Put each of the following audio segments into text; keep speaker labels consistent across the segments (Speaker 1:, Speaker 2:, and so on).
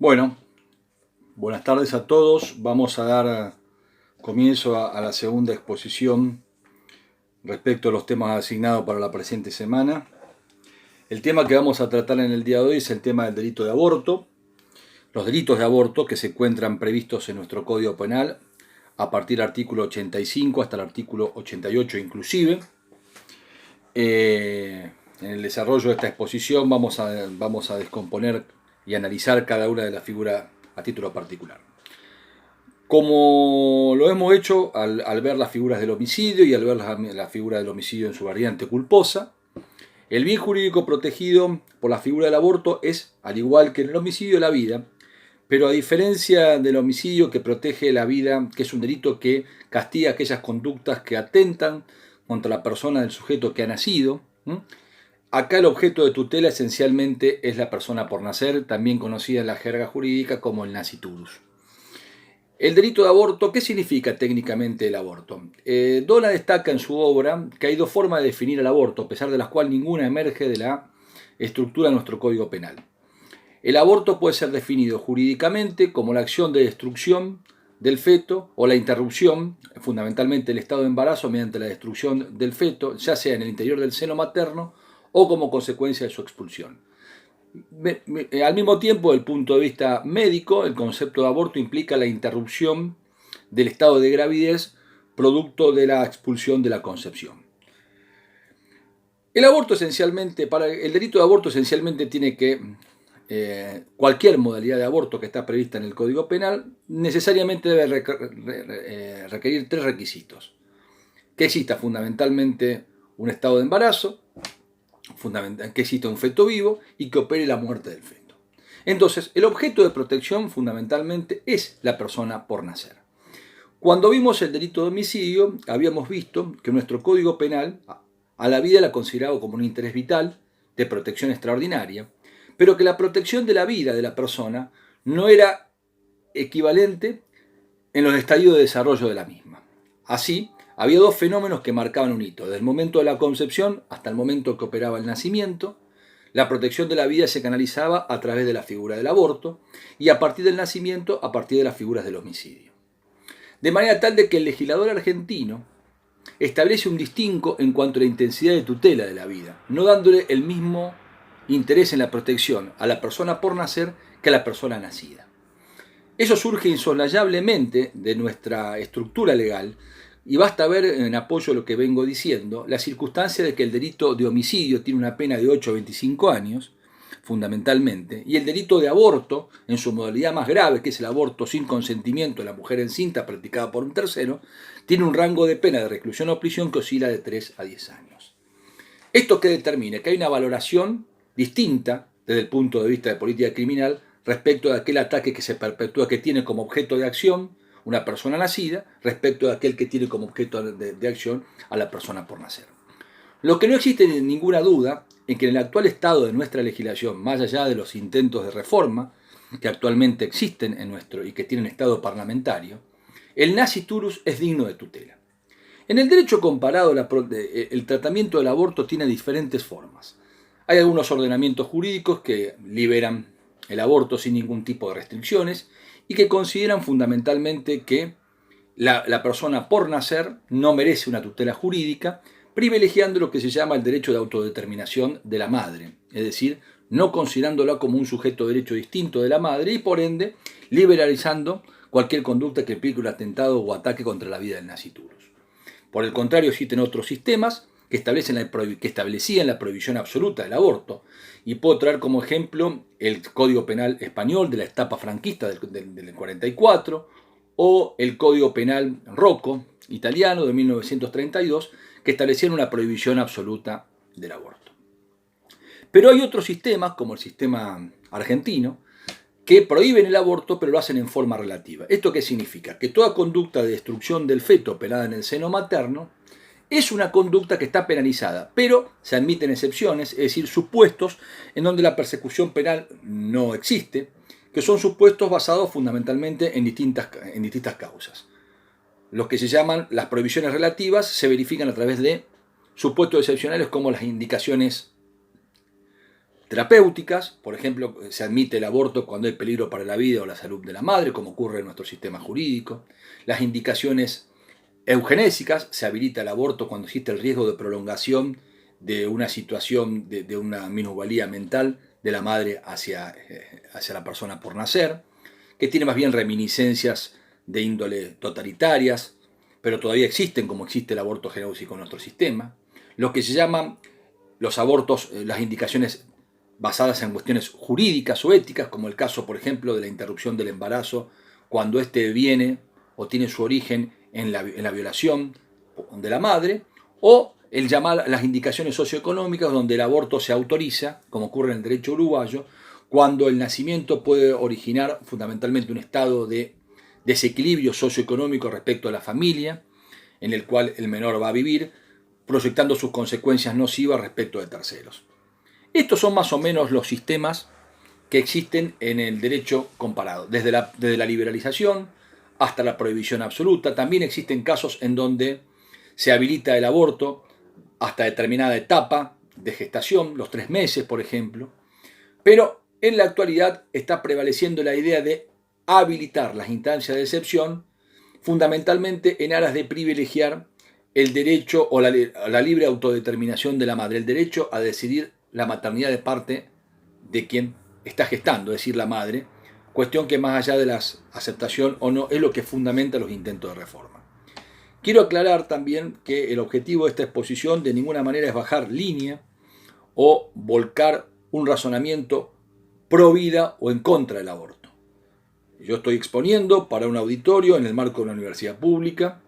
Speaker 1: Bueno, buenas tardes a todos. Vamos a dar comienzo a la segunda exposición respecto a los temas asignados para la presente semana. El tema que vamos a tratar en el día de hoy es el tema del delito de aborto. Los delitos de aborto que se encuentran previstos en nuestro Código Penal a partir del artículo 85 hasta el artículo 88 inclusive. En el desarrollo de esta exposición vamos a descomponer y analizar cada una de las figuras a título particular. Como lo hemos hecho al ver las figuras del homicidio y al ver la figura del homicidio en su variante culposa, el bien jurídico protegido por la figura del aborto es, al igual que en el homicidio, la vida, pero a diferencia del homicidio que protege la vida, que es un delito que castiga aquellas conductas que atentan contra la persona del sujeto que ha nacido, acá el objeto de tutela esencialmente es la persona por nacer, también conocida en la jerga jurídica como el nasciturus. El delito de aborto, ¿qué significa técnicamente el aborto? Dona destaca en su obra que hay dos formas de definir el aborto, a pesar de las cuales ninguna emerge de la estructura de nuestro Código Penal. El aborto puede ser definido jurídicamente como la acción de destrucción del feto o la interrupción, fundamentalmente el estado de embarazo mediante la destrucción del feto, ya sea en el interior del seno materno o como consecuencia de su expulsión. Al mismo tiempo, desde el punto de vista médico, el concepto de aborto implica la interrupción del estado de gravidez producto de la expulsión de la concepción. El aborto esencialmente, para el delito de aborto esencialmente tiene que, cualquier modalidad de aborto que está prevista en el Código Penal, necesariamente debe requerir tres requisitos. Que exista fundamentalmente un estado de embarazo, que exista un feto vivo y que opere la muerte del feto. Entonces, el objeto de protección fundamentalmente es la persona por nacer. Cuando vimos el delito de homicidio, habíamos visto que nuestro Código Penal a la vida la consideraba como un interés vital de protección extraordinaria, pero que la protección de la vida de la persona no era equivalente en los estadios de desarrollo de la misma. Así, había dos fenómenos que marcaban un hito. Desde el momento de la concepción hasta el momento que operaba el nacimiento, la protección de la vida se canalizaba a través de la figura del aborto y a partir del nacimiento a partir de las figuras del homicidio. De manera tal de que el legislador argentino establece un distingo en cuanto a la intensidad de tutela de la vida, no dándole el mismo interés en la protección a la persona por nacer que a la persona nacida. Eso surge insoslayablemente de nuestra estructura legal y basta ver, en apoyo a lo que vengo diciendo, la circunstancia de que el delito de homicidio tiene una pena de 8 a 25 años, fundamentalmente, y el delito de aborto, en su modalidad más grave, que es el aborto sin consentimiento de la mujer encinta practicada por un tercero, tiene un rango de pena de reclusión o prisión que oscila de 3 a 10 años. ¿Esto qué determina? Que hay una valoración distinta desde el punto de vista de política criminal respecto de aquel ataque que se perpetúa, que tiene como objeto de acción una persona nacida, respecto de aquel que tiene como objeto de acción a la persona por nacer. Lo que no existe ninguna duda en que en el actual estado de nuestra legislación, más allá de los intentos de reforma que actualmente existen en nuestro y que tienen estado parlamentario, el nasciturus es digno de tutela. En el derecho comparado, el tratamiento del aborto tiene diferentes formas. Hay algunos ordenamientos jurídicos que liberan el aborto sin ningún tipo de restricciones y que consideran fundamentalmente que la persona por nacer no merece una tutela jurídica, privilegiando lo que se llama el derecho de autodeterminación de la madre, es decir, no considerándola como un sujeto de derecho distinto de la madre y por ende liberalizando cualquier conducta que implique un atentado o ataque contra la vida del nasciturus. Por el contrario, existen otros sistemas que establecían la prohibición absoluta del aborto. Y puedo traer como ejemplo el Código Penal español de la etapa franquista del 44 o el Código Penal Rocco italiano de 1932 que establecían una prohibición absoluta del aborto. Pero hay otros sistemas, como el sistema argentino, que prohíben el aborto pero lo hacen en forma relativa. ¿Esto qué significa? Que toda conducta de destrucción del feto operada en el seno materno es una conducta que está penalizada, pero se admiten excepciones, es decir, supuestos en donde la persecución penal no existe, que son supuestos basados fundamentalmente en distintas causas. Los que se llaman las prohibiciones relativas se verifican a través de supuestos excepcionales como las indicaciones terapéuticas, por ejemplo, se admite el aborto cuando hay peligro para la vida o la salud de la madre, como ocurre en nuestro sistema jurídico. Las indicaciones eugenésicas, se habilita el aborto cuando existe el riesgo de prolongación de una situación de una minusvalía mental de la madre hacia la persona por nacer, que tiene más bien reminiscencias de índole totalitarias, pero todavía existen, como existe el aborto genocídico en nuestro sistema. Lo que se llaman los abortos, las indicaciones basadas en cuestiones jurídicas o éticas, como el caso, por ejemplo, de la interrupción del embarazo, cuando éste viene o tiene su origen en la violación de la madre, o el llamar las indicaciones socioeconómicas, donde el aborto se autoriza, como ocurre en el derecho uruguayo, cuando el nacimiento puede originar fundamentalmente un estado de desequilibrio socioeconómico respecto a la familia, en el cual el menor va a vivir, proyectando sus consecuencias nocivas respecto de terceros. Estos son más o menos los sistemas que existen en el derecho comparado, desde la liberalización hasta la prohibición absoluta. También existen casos en donde se habilita el aborto hasta determinada etapa de gestación, los 3 meses, por ejemplo, pero en la actualidad está prevaleciendo la idea de habilitar las instancias de excepción, fundamentalmente en aras de privilegiar el derecho o la libre autodeterminación de la madre, el derecho a decidir la maternidad de parte de quien está gestando, es decir, la madre, cuestión que más allá de la aceptación o no es lo que fundamenta los intentos de reforma. Quiero aclarar también que el objetivo de esta exposición de ninguna manera es bajar línea o volcar un razonamiento pro vida o en contra del aborto. Yo estoy exponiendo para un auditorio en el marco de una universidad pública,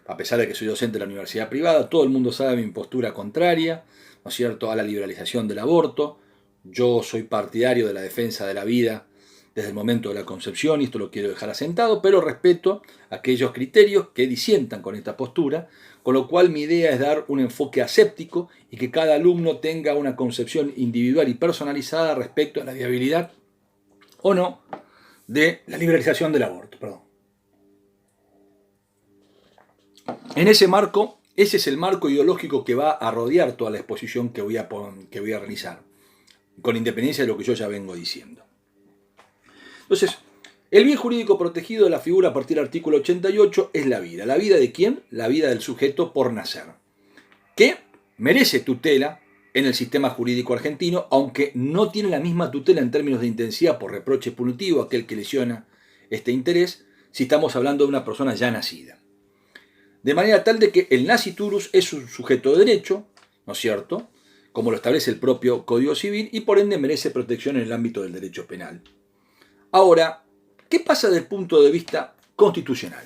Speaker 1: a pesar de que soy docente de la universidad privada, todo el mundo sabe mi postura contraria, ¿no es cierto?, a la liberalización del aborto. Yo soy partidario de la defensa de la vida desde el momento de la concepción, y esto lo quiero dejar asentado, pero respeto aquellos criterios que disientan con esta postura, con lo cual mi idea es dar un enfoque aséptico y que cada alumno tenga una concepción individual y personalizada respecto a la viabilidad o no de la liberalización del aborto. En ese marco, ese es el marco ideológico que va a rodear toda la exposición que voy a realizar, con independencia de lo que yo ya vengo diciendo. Entonces, el bien jurídico protegido de la figura a partir del artículo 88 es la vida. ¿La vida de quién? La vida del sujeto por nacer, que merece tutela en el sistema jurídico argentino, aunque no tiene la misma tutela en términos de intensidad por reproche punitivo, aquel que lesiona este interés, si estamos hablando de una persona ya nacida. De manera tal de que el nasciturus es un sujeto de derecho, ¿no es cierto?, como lo establece el propio Código Civil, y por ende merece protección en el ámbito del derecho penal. Ahora, ¿qué pasa desde el punto de vista constitucional?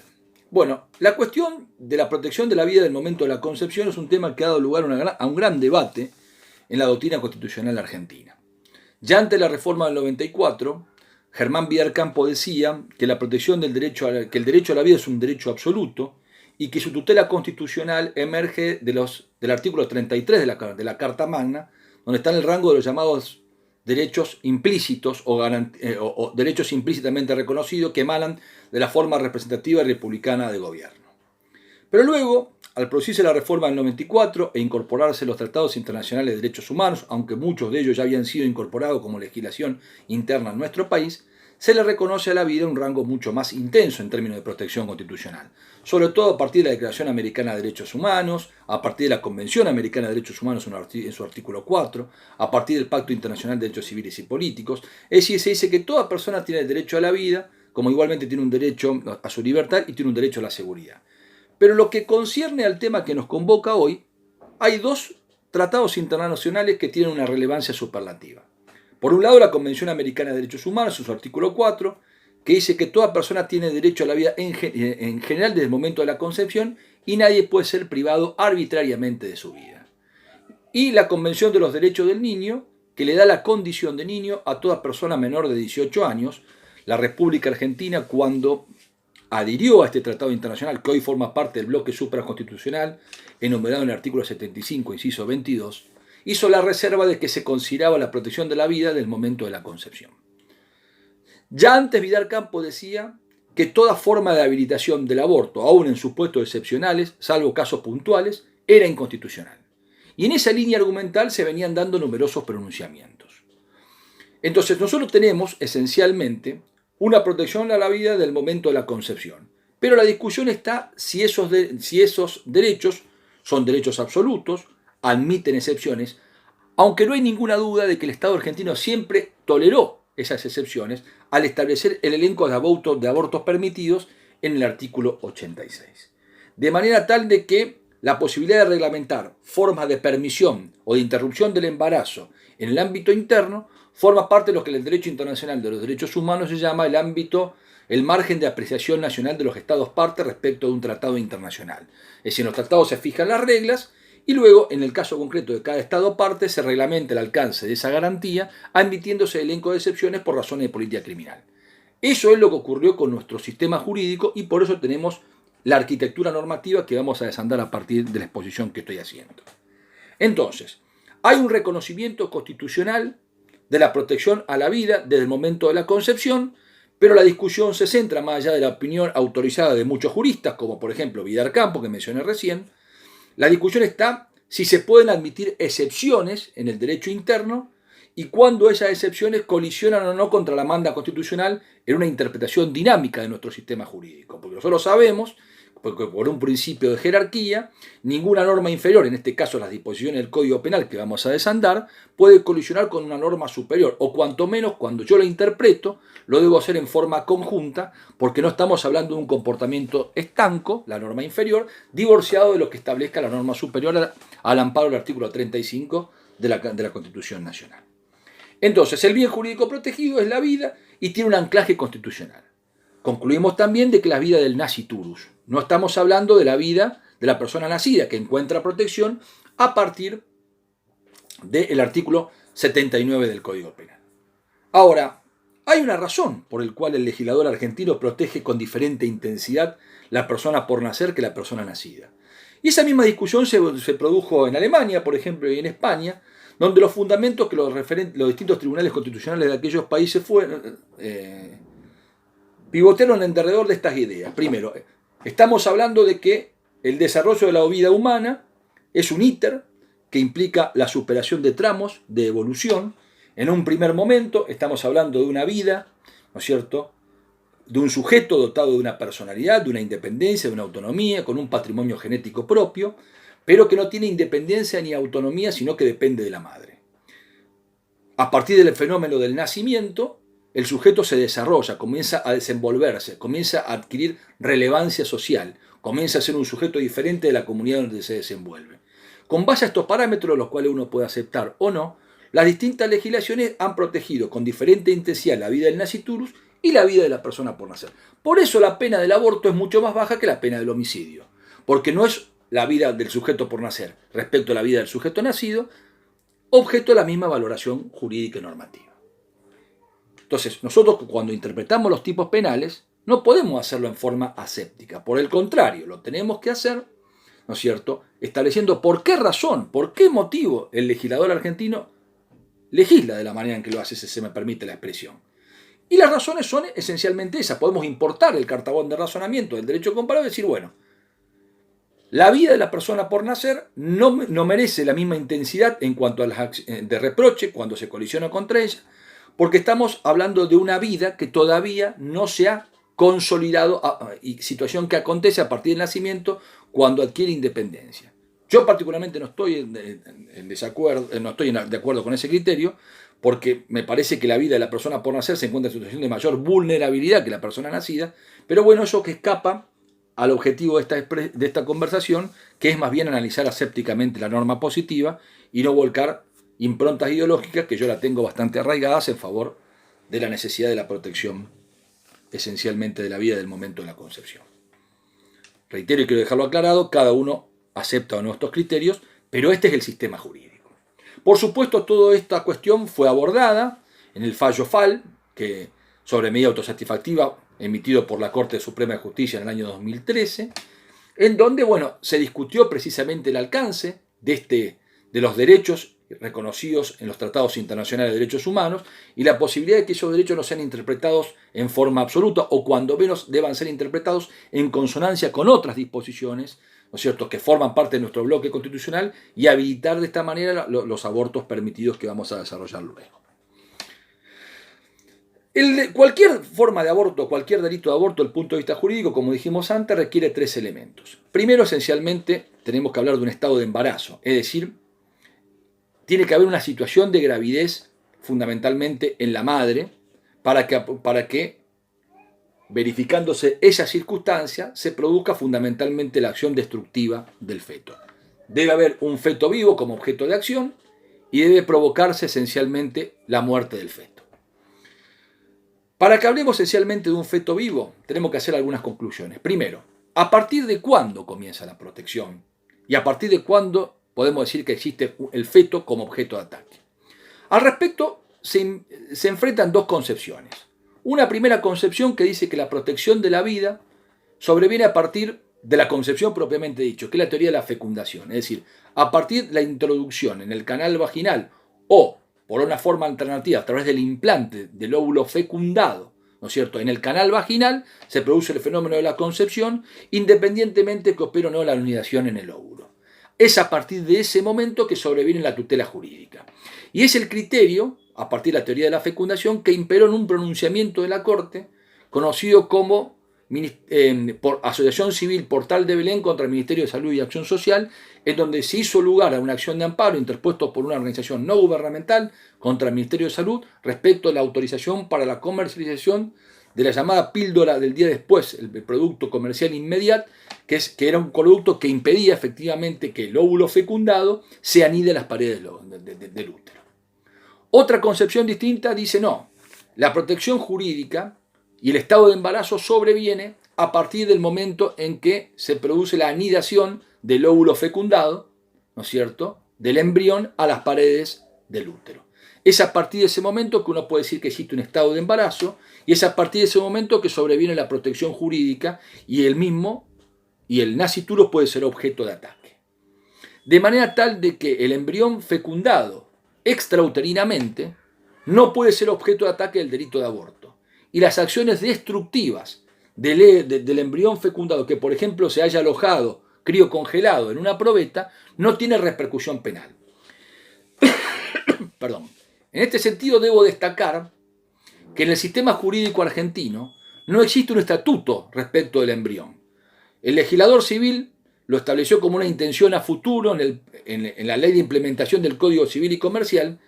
Speaker 1: Bueno, la cuestión de la protección de la vida del momento de la concepción es un tema que ha dado lugar a un gran debate en la doctrina constitucional argentina. Ya ante la reforma del 94, Germán Vidal Campo decía que la protección del que el derecho a la vida es un derecho absoluto y que su tutela constitucional emerge del artículo 33 de la Carta Magna, donde está en el rango de los llamados derechos implícitos o derechos implícitamente reconocidos que emanan de la forma representativa y republicana de gobierno. Pero luego, al producirse la reforma del 94 e incorporarse los tratados internacionales de derechos humanos, aunque muchos de ellos ya habían sido incorporados como legislación interna en nuestro país, se le reconoce a la vida un rango mucho más intenso en términos de protección constitucional, sobre todo a partir de la Declaración Americana de Derechos Humanos, a partir de la Convención Americana de Derechos Humanos en su artículo 4, a partir del Pacto Internacional de Derechos Civiles y Políticos. Es decir, se dice que toda persona tiene el derecho a la vida, como igualmente tiene un derecho a su libertad y tiene un derecho a la seguridad. Pero lo que concierne al tema que nos convoca hoy, hay 2 tratados internacionales que tienen una relevancia superlativa. Por un lado, la Convención Americana de Derechos Humanos, en su artículo 4, que dice que toda persona tiene derecho a la vida en general desde el momento de la concepción y nadie puede ser privado arbitrariamente de su vida. Y la Convención de los Derechos del Niño, que le da la condición de niño a toda persona menor de 18 años. La República Argentina, cuando adhirió a este tratado internacional, que hoy forma parte del bloque supraconstitucional, enumerado en el artículo 75, inciso 22, hizo la reserva de que se consideraba la protección de la vida del momento de la concepción. Ya antes Vidal Campo decía que toda forma de habilitación del aborto, aun en supuestos excepcionales, salvo casos puntuales, era inconstitucional. Y en esa línea argumental se venían dando numerosos pronunciamientos. Entonces nosotros tenemos esencialmente una protección a la vida del momento de la concepción. Pero la discusión está si esos derechos son derechos absolutos, admiten excepciones, aunque no hay ninguna duda de que el Estado argentino siempre toleró esas excepciones al establecer el elenco de abortos permitidos en el artículo 86. De manera tal de que la posibilidad de reglamentar formas de permisión o de interrupción del embarazo en el ámbito interno forma parte de lo que en el derecho internacional de los derechos humanos se llama el margen de apreciación nacional de los estados partes respecto de un tratado internacional. Es decir, en los tratados se fijan las reglas y luego, en el caso concreto de cada estado parte, se reglamenta el alcance de esa garantía, admitiéndose elenco de excepciones por razones de política criminal. Eso es lo que ocurrió con nuestro sistema jurídico y por eso tenemos la arquitectura normativa que vamos a desandar a partir de la exposición que estoy haciendo. Entonces, hay un reconocimiento constitucional de la protección a la vida desde el momento de la concepción, pero la discusión se centra, más allá de la opinión autorizada de muchos juristas, como por ejemplo Vidal Campo, que mencioné recién, la discusión está si se pueden admitir excepciones en el derecho interno y cuándo esas excepciones colisionan o no contra la manda constitucional en una interpretación dinámica de nuestro sistema jurídico. Porque nosotros sabemos, porque por un principio de jerarquía, ninguna norma inferior, en este caso las disposiciones del Código Penal que vamos a desandar, puede colisionar con una norma superior, o cuanto menos cuando yo la interpreto, lo debo hacer en forma conjunta, porque no estamos hablando de un comportamiento estanco, la norma inferior, divorciado de lo que establezca la norma superior al amparo del artículo 35 de la Constitución Nacional. Entonces, el bien jurídico protegido es la vida y tiene un anclaje constitucional. Concluimos también de que la vida del nasciturus. No estamos hablando de la vida de la persona nacida, que encuentra protección a partir del artículo 79 del Código Penal. Ahora, hay una razón por la cual el legislador argentino protege con diferente intensidad la persona por nacer que la persona nacida. Y esa misma discusión se produjo en Alemania, por ejemplo, y en España, donde los fundamentos que los distintos tribunales constitucionales de aquellos países pivotearon alrededor de estas ideas. Primero, estamos hablando de que el desarrollo de la vida humana es un íter que implica la superación de tramos de evolución. En un primer momento estamos hablando de una vida, ¿no es cierto?, de un sujeto dotado de una personalidad, de una independencia, de una autonomía, con un patrimonio genético propio, pero que no tiene independencia ni autonomía, sino que depende de la madre. A partir del fenómeno del nacimiento, el sujeto se desarrolla, comienza a desenvolverse, comienza a adquirir relevancia social, comienza a ser un sujeto diferente de la comunidad donde se desenvuelve. Con base a estos parámetros, los cuales uno puede aceptar o no, las distintas legislaciones han protegido con diferente intensidad la vida del nasciturus y la vida de la persona por nacer. Por eso la pena del aborto es mucho más baja que la pena del homicidio, porque no es la vida del sujeto por nacer respecto a la vida del sujeto nacido, objeto de la misma valoración jurídica y normativa. Entonces, nosotros cuando interpretamos los tipos penales, no podemos hacerlo en forma aséptica. Por el contrario, lo tenemos que hacer, ¿no es cierto?, estableciendo por qué razón, por qué motivo el legislador argentino legisla de la manera en que lo hace, si se me permite la expresión. Y las razones son esencialmente esas. Podemos importar el cartabón de razonamiento del derecho comparado y decir, bueno, la vida de la persona por nacer no merece la misma intensidad en cuanto a las de reproche cuando se colisiona contra ella, porque estamos hablando de una vida que todavía no se ha consolidado, y situación que acontece a partir del nacimiento cuando adquiere independencia. Yo particularmente no estoy en desacuerdo, no estoy de acuerdo con ese criterio, porque me parece que la vida de la persona por nacer se encuentra en situación de mayor vulnerabilidad que la persona nacida, pero bueno, eso que escapa al objetivo de esta conversación, que es más bien analizar asépticamente la norma positiva y no volcar improntas ideológicas que yo la tengo bastante arraigadas en favor de la necesidad de la protección esencialmente de la vida del momento de la concepción. Reitero y quiero dejarlo aclarado, cada uno acepta o no estos criterios, pero este es el sistema jurídico. Por supuesto, toda esta cuestión fue abordada en el fallo FAL, que sobre medida autosatisfactiva, emitido por la Corte Suprema de Justicia en el año 2013, en donde, se discutió precisamente el alcance de los derechos reconocidos en los tratados internacionales de derechos humanos y la posibilidad de que esos derechos no sean interpretados en forma absoluta o cuando menos deban ser interpretados en consonancia con otras disposiciones, ¿no es cierto?, que forman parte de nuestro bloque constitucional y habilitar de esta manera los abortos permitidos que vamos a desarrollar luego. Cualquier forma de aborto, cualquier delito de aborto, desde el punto de vista jurídico, como dijimos antes, requiere 3 elementos. Primero, esencialmente, tenemos que hablar de un estado de embarazo, es decir, tiene que haber una situación de gravidez fundamentalmente en la madre para que verificándose esa circunstancia, se produzca fundamentalmente la acción destructiva del feto. Debe haber un feto vivo como objeto de acción y debe provocarse esencialmente la muerte del feto. Para que hablemos esencialmente de un feto vivo, tenemos que hacer algunas conclusiones. Primero, ¿a partir de cuándo comienza la protección? Y a partir de cuándo podemos decir que existe el feto como objeto de ataque. Al respecto, se enfrentan 2 concepciones. Una primera concepción que dice que la protección de la vida sobreviene a partir de la concepción propiamente dicho, que es la teoría de la fecundación, es decir, a partir de la introducción en el canal vaginal o, por una forma alternativa, a través del implante del óvulo fecundado, ¿no es cierto?, en el canal vaginal se produce el fenómeno de la concepción, independientemente que opere o no la anidación en el óvulo. Es a partir de ese momento que sobreviene la tutela jurídica. Y es el criterio, a partir de la teoría de la fecundación, que imperó en un pronunciamiento de la Corte, conocido como por Asociación Civil Portal de Belén contra el Ministerio de Salud y Acción Social, en donde se hizo lugar a una acción de amparo interpuesto por una organización no gubernamental contra el Ministerio de Salud respecto a la autorización para la comercialización de la llamada píldora del día después, el producto comercial inmediato, que era un producto que impedía efectivamente que el óvulo fecundado se anide en las paredes del útero. Otra concepción distinta dice no, la protección jurídica y el estado de embarazo sobreviene a partir del momento en que se produce la anidación del óvulo fecundado, ¿no es cierto?, del embrión a las paredes del útero. Es a partir de ese momento que uno puede decir que existe un estado de embarazo y es a partir de ese momento que sobreviene la protección jurídica y el nascituro puede ser objeto de ataque. De manera tal de que el embrión fecundado extrauterinamente no puede ser objeto de ataque del delito de aborto. Y las acciones destructivas del embrión fecundado, que por ejemplo se haya alojado criocongelado en una probeta, no tiene repercusión penal. Perdón. En este sentido debo destacar que en el sistema jurídico argentino no existe un estatuto respecto del embrión. El legislador civil lo estableció como una intención a futuro en la ley de implementación del Código Civil y Comercial,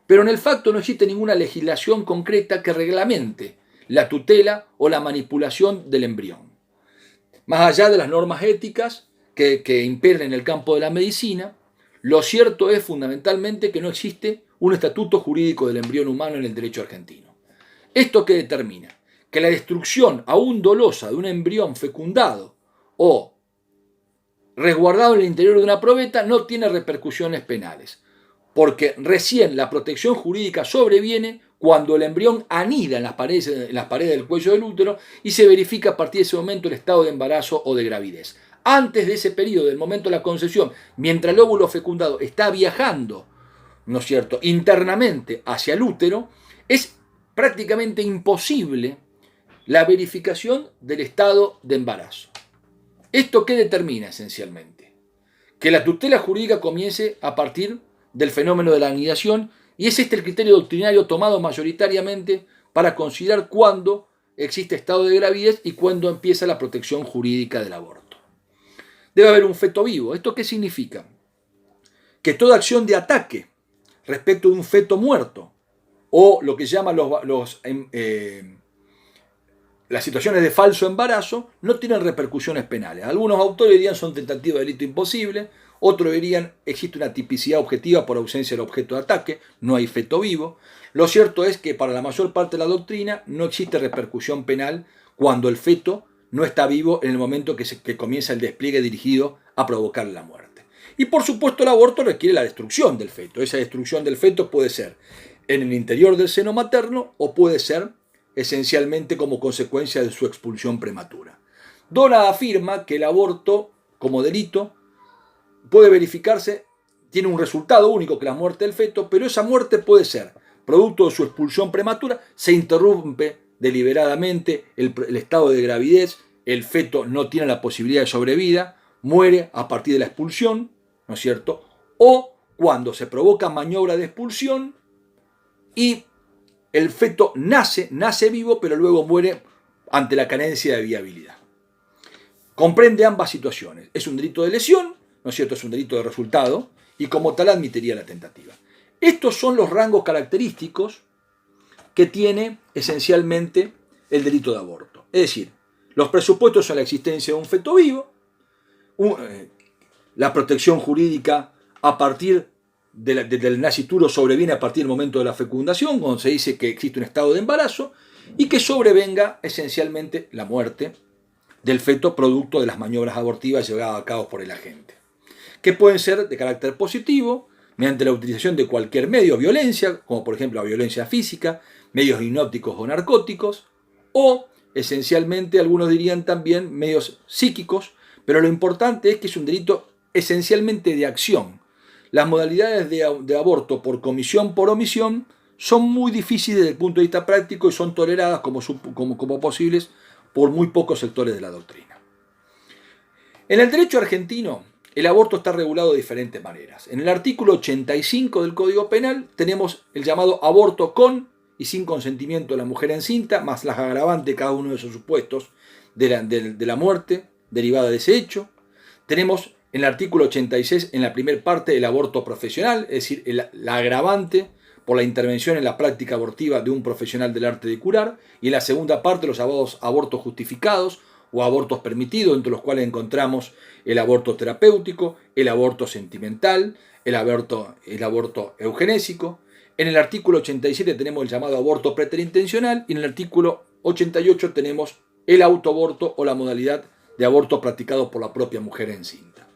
Speaker 1: pero en el facto no existe ninguna legislación concreta que reglamente la tutela o la manipulación del embrión. Más allá de las normas éticas que imperan en el campo de la medicina, lo cierto es fundamentalmente que no existe un estatuto jurídico del embrión humano en el derecho argentino. ¿Esto qué determina? Que la destrucción aún dolosa de un embrión fecundado o resguardado en el interior de una probeta no tiene repercusiones penales, porque recién la protección jurídica sobreviene cuando el embrión anida en las paredes del cuello del útero y se verifica a partir de ese momento el estado de embarazo o de gravidez. Antes de ese periodo, del momento de la concepción, mientras el óvulo fecundado está viajando, ¿no es cierto?, internamente hacia el útero, es prácticamente imposible la verificación del estado de embarazo. ¿Esto qué determina esencialmente? Que la tutela jurídica comience a partir del fenómeno de la anidación y es este el criterio doctrinario tomado mayoritariamente para considerar cuándo existe estado de gravidez y cuándo empieza la protección jurídica del aborto. Debe haber un feto vivo. ¿Esto qué significa? Que toda acción de ataque respecto de un feto muerto o lo que llaman las situaciones de falso embarazo no tienen repercusiones penales. Algunos autores dirían son tentativa de delito imposible, otros dirían existe una tipicidad objetiva por ausencia del objeto de ataque, no hay feto vivo. Lo cierto es que para la mayor parte de la doctrina no existe repercusión penal cuando el feto no está vivo en el momento que comienza el despliegue dirigido a provocar la muerte. Y por supuesto el aborto requiere la destrucción del feto. Esa destrucción del feto puede ser en el interior del seno materno o puede ser esencialmente como consecuencia de su expulsión prematura. Dora afirma que el aborto como delito puede verificarse, tiene un resultado único que es la muerte del feto, pero esa muerte puede ser producto de su expulsión prematura, se interrumpe deliberadamente el estado de gravidez, el feto no tiene la posibilidad de sobrevida, muere a partir de la expulsión, ¿no es cierto? O cuando se provoca maniobra de expulsión y el feto nace vivo, pero luego muere ante la carencia de viabilidad. Comprende ambas situaciones. Es un delito de lesión, ¿no es cierto? Es un delito de resultado, y como tal admitiría la tentativa. Estos son los rangos característicos que tiene esencialmente el delito de aborto. Es decir, los presupuestos son la existencia de un feto vivo, la protección jurídica a partir del nascituro sobreviene a partir del momento de la fecundación, cuando se dice que existe un estado de embarazo, y que sobrevenga esencialmente la muerte del feto producto de las maniobras abortivas llevadas a cabo por el agente, que pueden ser de carácter positivo, mediante la utilización de cualquier medio, violencia, como por ejemplo la violencia física, medios hipnóticos o narcóticos, o esencialmente algunos dirían también medios psíquicos, pero lo importante es que es un delito esencialmente de acción. Las modalidades de aborto por comisión, por omisión, son muy difíciles desde el punto de vista práctico y son toleradas como posibles por muy pocos sectores de la doctrina. En el derecho argentino, el aborto está regulado de diferentes maneras. En el artículo 85 del Código Penal tenemos el llamado aborto con y sin consentimiento de la mujer encinta, más las agravantes de cada uno de esos supuestos de la muerte derivada de ese hecho. Tenemos en el artículo 86, en la primera parte, el aborto profesional, es decir, la agravante por la intervención en la práctica abortiva de un profesional del arte de curar, y en la segunda parte los abortos justificados o abortos permitidos, entre los cuales encontramos el aborto terapéutico, el aborto sentimental, el aborto eugenésico. En el artículo 87 tenemos el llamado aborto preterintencional, y en el artículo 88 tenemos el autoaborto o la modalidad de aborto practicado por la propia mujer encinta.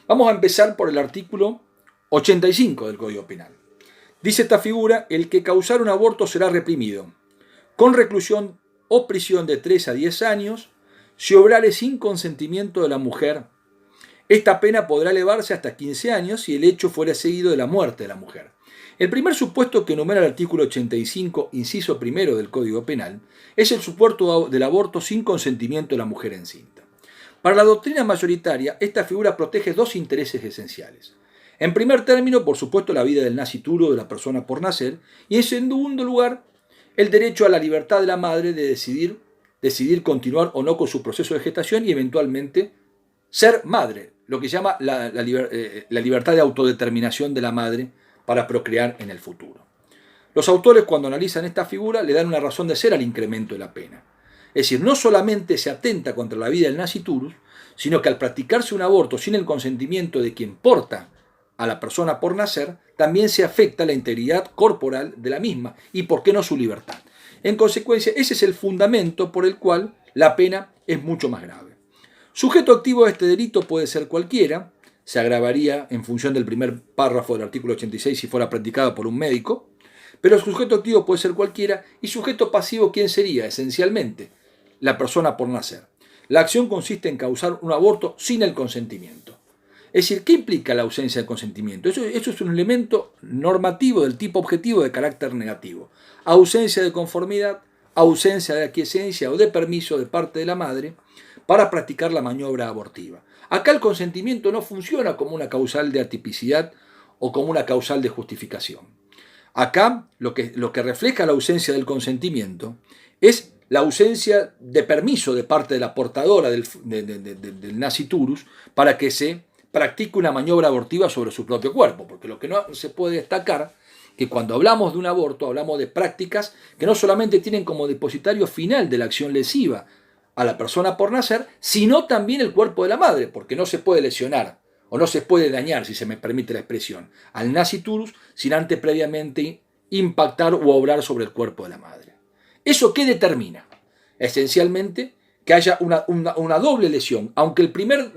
Speaker 1: Vamos a empezar por el artículo 85 del Código Penal. Dice esta figura: el que causar un aborto será reprimido con reclusión o prisión de 3 a 10 años si obrare sin consentimiento de la mujer. Esta pena podrá elevarse hasta 15 años si el hecho fuera seguido de la muerte de la mujer. El primer supuesto que enumera el artículo 85, inciso primero del Código Penal, es el supuesto del aborto sin consentimiento de la mujer encinta. Para la doctrina mayoritaria, esta figura protege dos intereses esenciales. En primer término, por supuesto, la vida del nascituro de la persona por nacer, y en segundo lugar, el derecho a la libertad de la madre de decidir continuar o no con su proceso de gestación y eventualmente ser madre, lo que se llama la libertad de autodeterminación de la madre para procrear en el futuro. Los autores, cuando analizan esta figura, le dan una razón de ser al incremento de la pena. Es decir, no solamente se atenta contra la vida del nasciturus, sino que al practicarse un aborto sin el consentimiento de quien porta a la persona por nacer, también se afecta la integridad corporal de la misma y, por qué no, su libertad. En consecuencia, ese es el fundamento por el cual la pena es mucho más grave. Sujeto activo de este delito puede ser cualquiera, se agravaría en función del primer párrafo del artículo 86 si fuera practicado por un médico, pero el sujeto activo puede ser cualquiera, y sujeto pasivo, ¿quién sería? Esencialmente, la persona por nacer. La acción consiste en causar un aborto sin el consentimiento. Es decir, ¿qué implica la ausencia de consentimiento? Eso es un elemento normativo del tipo objetivo de carácter negativo. Ausencia de conformidad, ausencia de aquiescencia o de permiso de parte de la madre para practicar la maniobra abortiva. Acá el consentimiento no funciona como una causal de atipicidad o como una causal de justificación. Acá lo que refleja la ausencia del consentimiento es la ausencia de permiso de parte de la portadora del nasciturus para que se practique una maniobra abortiva sobre su propio cuerpo, porque lo que no se puede destacar que cuando hablamos de un aborto hablamos de prácticas que no solamente tienen como depositario final de la acción lesiva a la persona por nacer, sino también el cuerpo de la madre, porque no se puede lesionar o no se puede dañar, si se me permite la expresión, al nasciturus sin antes previamente impactar o obrar sobre el cuerpo de la madre. ¿Eso qué determina? Esencialmente que haya una doble lesión, aunque el primer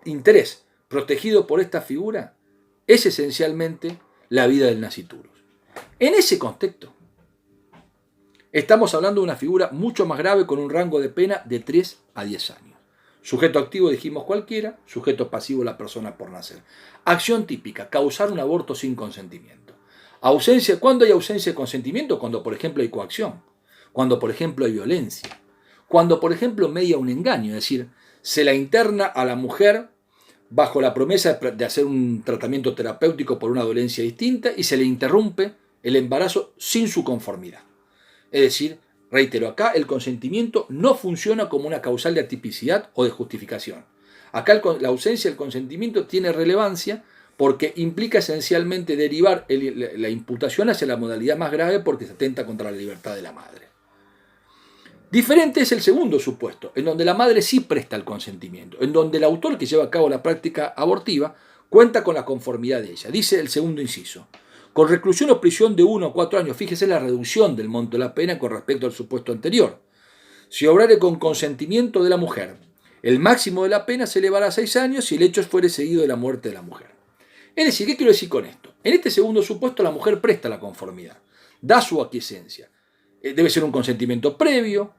Speaker 1: interés protegido por esta figura es esencialmente la vida del nasciturus. En ese contexto, estamos hablando de una figura mucho más grave con un rango de pena de 3 a 10 años. Sujeto activo dijimos cualquiera, sujeto pasivo la persona por nacer. Acción típica, causar un aborto sin consentimiento. ¿Cuándo hay ausencia de consentimiento? Cuando, por ejemplo, hay coacción, cuando, por ejemplo, hay violencia, cuando, por ejemplo, media un engaño, es decir, se la interna a la mujer bajo la promesa de hacer un tratamiento terapéutico por una dolencia distinta y se le interrumpe el embarazo sin su conformidad. Es decir, reitero, acá el consentimiento no funciona como una causal de atipicidad o de justificación. Acá la ausencia del consentimiento tiene relevancia porque implica esencialmente derivar la imputación hacia la modalidad más grave porque se atenta contra la libertad de la madre. Diferente es el segundo supuesto, en donde la madre sí presta el consentimiento, en donde el autor que lleva a cabo la práctica abortiva cuenta con la conformidad de ella. Dice el segundo inciso: con reclusión o prisión de 1 a 4 años, fíjese la reducción del monto de la pena con respecto al supuesto anterior. Si obrare con consentimiento de la mujer, el máximo de la pena se elevará a 6 años si el hecho fuere seguido de la muerte de la mujer. Es decir, ¿qué quiero decir con esto? En este segundo supuesto la mujer presta la conformidad, da su aquiescencia. Debe ser un consentimiento previo,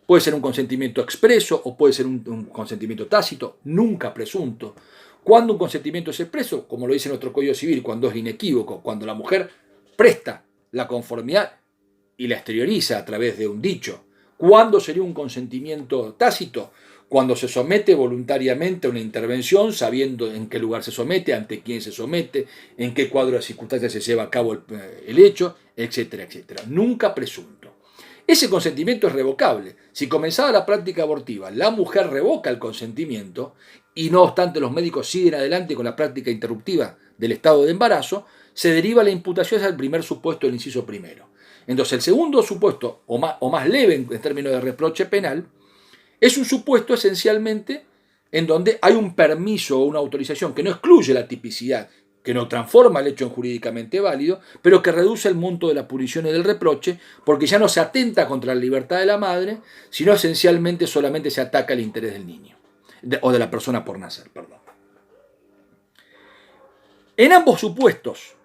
Speaker 1: puede ser un consentimiento expreso o puede ser un consentimiento tácito, nunca presunto. Cuando un consentimiento es expreso, como lo dice nuestro Código Civil, cuando es inequívoco, cuando la mujer presta la conformidad y la exterioriza a través de un dicho. ¿Cuándo sería un consentimiento tácito? Cuando se somete voluntariamente a una intervención, sabiendo en qué lugar se somete, ante quién se somete, en qué cuadro de circunstancias se lleva a cabo el hecho, etcétera, etcétera. Nunca presunto. Ese consentimiento es revocable. Si comenzaba la práctica abortiva, la mujer revoca el consentimiento y no obstante los médicos siguen adelante con la práctica interruptiva del estado de embarazo, se deriva la imputación hacia el primer supuesto del inciso primero. Entonces el segundo supuesto, o más leve en términos de reproche penal, es un supuesto esencialmente en donde hay un permiso o una autorización que no excluye la tipicidad, que no transforma el hecho en jurídicamente válido, pero que reduce el monto de la punición y del reproche, porque ya no se atenta contra la libertad de la madre, sino esencialmente solamente se ataca el interés del niño, o de la persona por nacer, perdón. En ambos supuestos,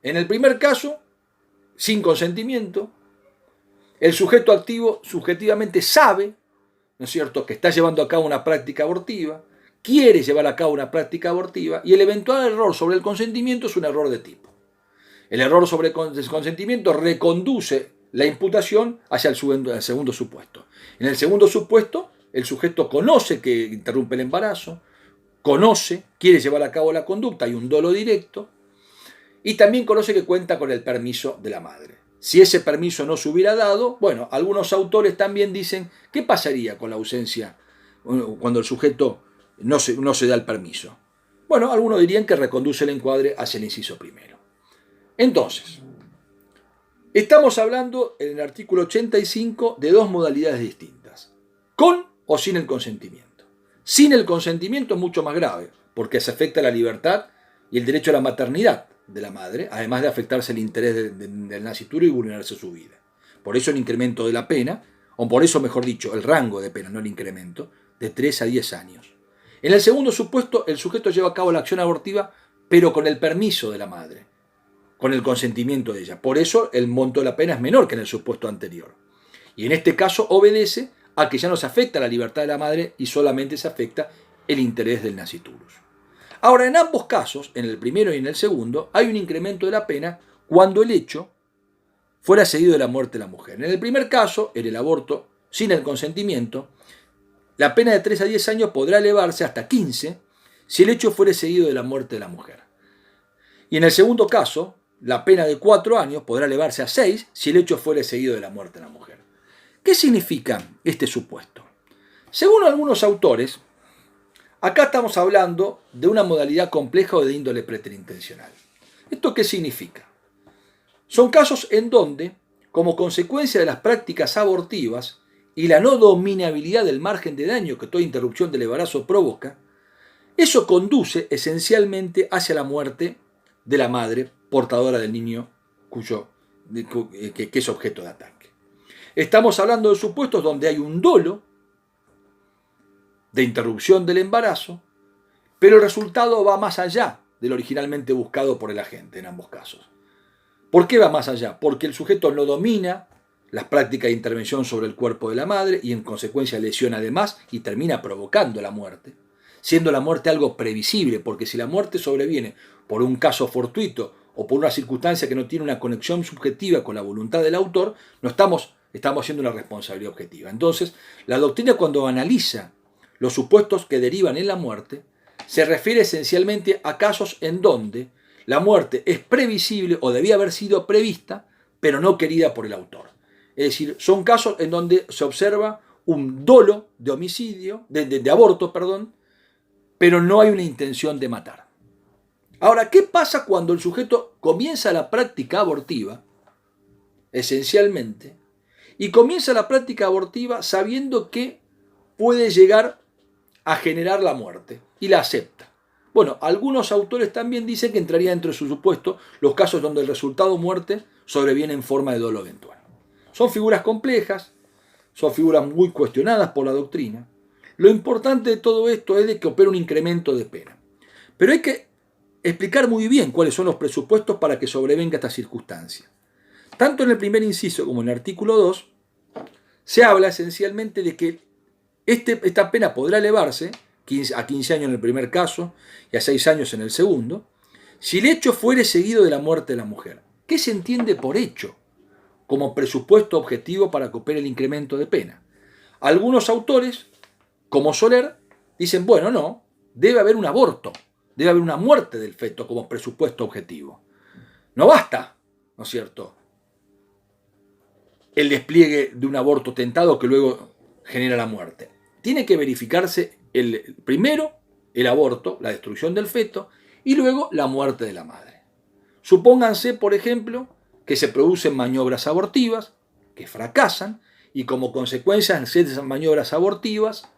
Speaker 1: en el primer caso, sin consentimiento, el sujeto activo subjetivamente sabe, ¿no es cierto?, que está llevando a cabo una práctica abortiva, quiere llevar a cabo una práctica abortiva y el eventual error sobre el consentimiento es un error de tipo. El error sobre el consentimiento reconduce la imputación hacia el segundo supuesto. En el segundo supuesto, el sujeto conoce que interrumpe el embarazo, quiere llevar a cabo la conducta, hay un dolo directo, y también conoce que cuenta con el permiso de la madre. Si ese permiso no se hubiera dado, bueno, algunos autores también dicen, ¿qué pasaría con la ausencia cuando el sujeto no se da el permiso? Bueno, algunos dirían que reconduce el encuadre hacia el inciso primero. Entonces, estamos hablando en el artículo 85 de dos modalidades distintas, con o sin el consentimiento. Sin el consentimiento es mucho más grave, porque se afecta la libertad y el derecho a la maternidad de la madre, además de afectarse el interés del nascituro y vulnerarse su vida. Por eso el incremento de la pena, o por eso mejor dicho, el rango de pena, no el incremento, de 3 a 10 años. En el segundo supuesto, el sujeto lleva a cabo la acción abortiva, pero con el permiso de la madre, con el consentimiento de ella. Por eso el monto de la pena es menor que en el supuesto anterior. Y en este caso obedece a que ya no se afecta la libertad de la madre y solamente se afecta el interés del nasciturus. Ahora, en ambos casos, en el primero y en el segundo, hay un incremento de la pena cuando el hecho fuera seguido de la muerte de la mujer. En el primer caso, en el aborto sin el consentimiento, la pena de 3 a 10 años podrá elevarse hasta 15 si el hecho fuere seguido de la muerte de la mujer. Y en el segundo caso, la pena de 4 años podrá elevarse a 6 si el hecho fuere seguido de la muerte de la mujer. ¿Qué significa este supuesto? Según algunos autores, acá estamos hablando de una modalidad compleja o de índole preterintencional. ¿Esto qué significa? Son casos en donde, como consecuencia de las prácticas abortivas y la no dominabilidad del margen de daño que toda interrupción del embarazo provoca, eso conduce esencialmente hacia la muerte de la madre portadora del niño que es objeto de ataque. Estamos hablando de supuestos donde hay un dolo de interrupción del embarazo, pero el resultado va más allá de lo originalmente buscado por el agente en ambos casos. ¿Por qué va más allá? Porque el sujeto no domina las prácticas de intervención sobre el cuerpo de la madre y en consecuencia lesiona además y termina provocando la muerte, siendo la muerte algo previsible, porque si la muerte sobreviene por un caso fortuito o por una circunstancia que no tiene una conexión subjetiva con la voluntad del autor, no estamos haciendo una responsabilidad objetiva. Entonces, la doctrina cuando analiza los supuestos que derivan en la muerte, se refiere esencialmente a casos en donde la muerte es previsible o debía haber sido prevista, pero no querida por el autor. Es decir, son casos en donde se observa un dolo de homicidio, de aborto, perdón, pero no hay una intención de matar. Ahora, ¿qué pasa cuando el sujeto comienza la práctica abortiva, esencialmente, y comienza la práctica abortiva sabiendo que puede llegar a generar la muerte y la acepta? Bueno, algunos autores también dicen que entraría dentro de su supuesto los casos donde el resultado muerte sobreviene en forma de dolo eventual. Son figuras complejas, son figuras muy cuestionadas por la doctrina. Lo importante de todo esto es de que opera un incremento de pena. Pero hay que explicar muy bien cuáles son los presupuestos para que sobrevenga esta circunstancia. Tanto en el primer inciso como en el artículo 2 se habla esencialmente de que esta pena podrá elevarse a 15 años en el primer caso y a 6 años en el segundo, si el hecho fuere seguido de la muerte de la mujer. ¿Qué se entiende por hecho como presupuesto objetivo para que opere el incremento de pena? Algunos autores, como Soler, dicen, bueno, no, debe haber un aborto, debe haber una muerte del feto como presupuesto objetivo. No basta, ¿no es cierto?, el despliegue de un aborto tentado que luego genera la muerte. Tiene que verificarse primero el aborto, la destrucción del feto, y luego la muerte de la madre. Supónganse, por ejemplo, que se producen maniobras abortivas, que fracasan, y como consecuencia de esas maniobras abortivas,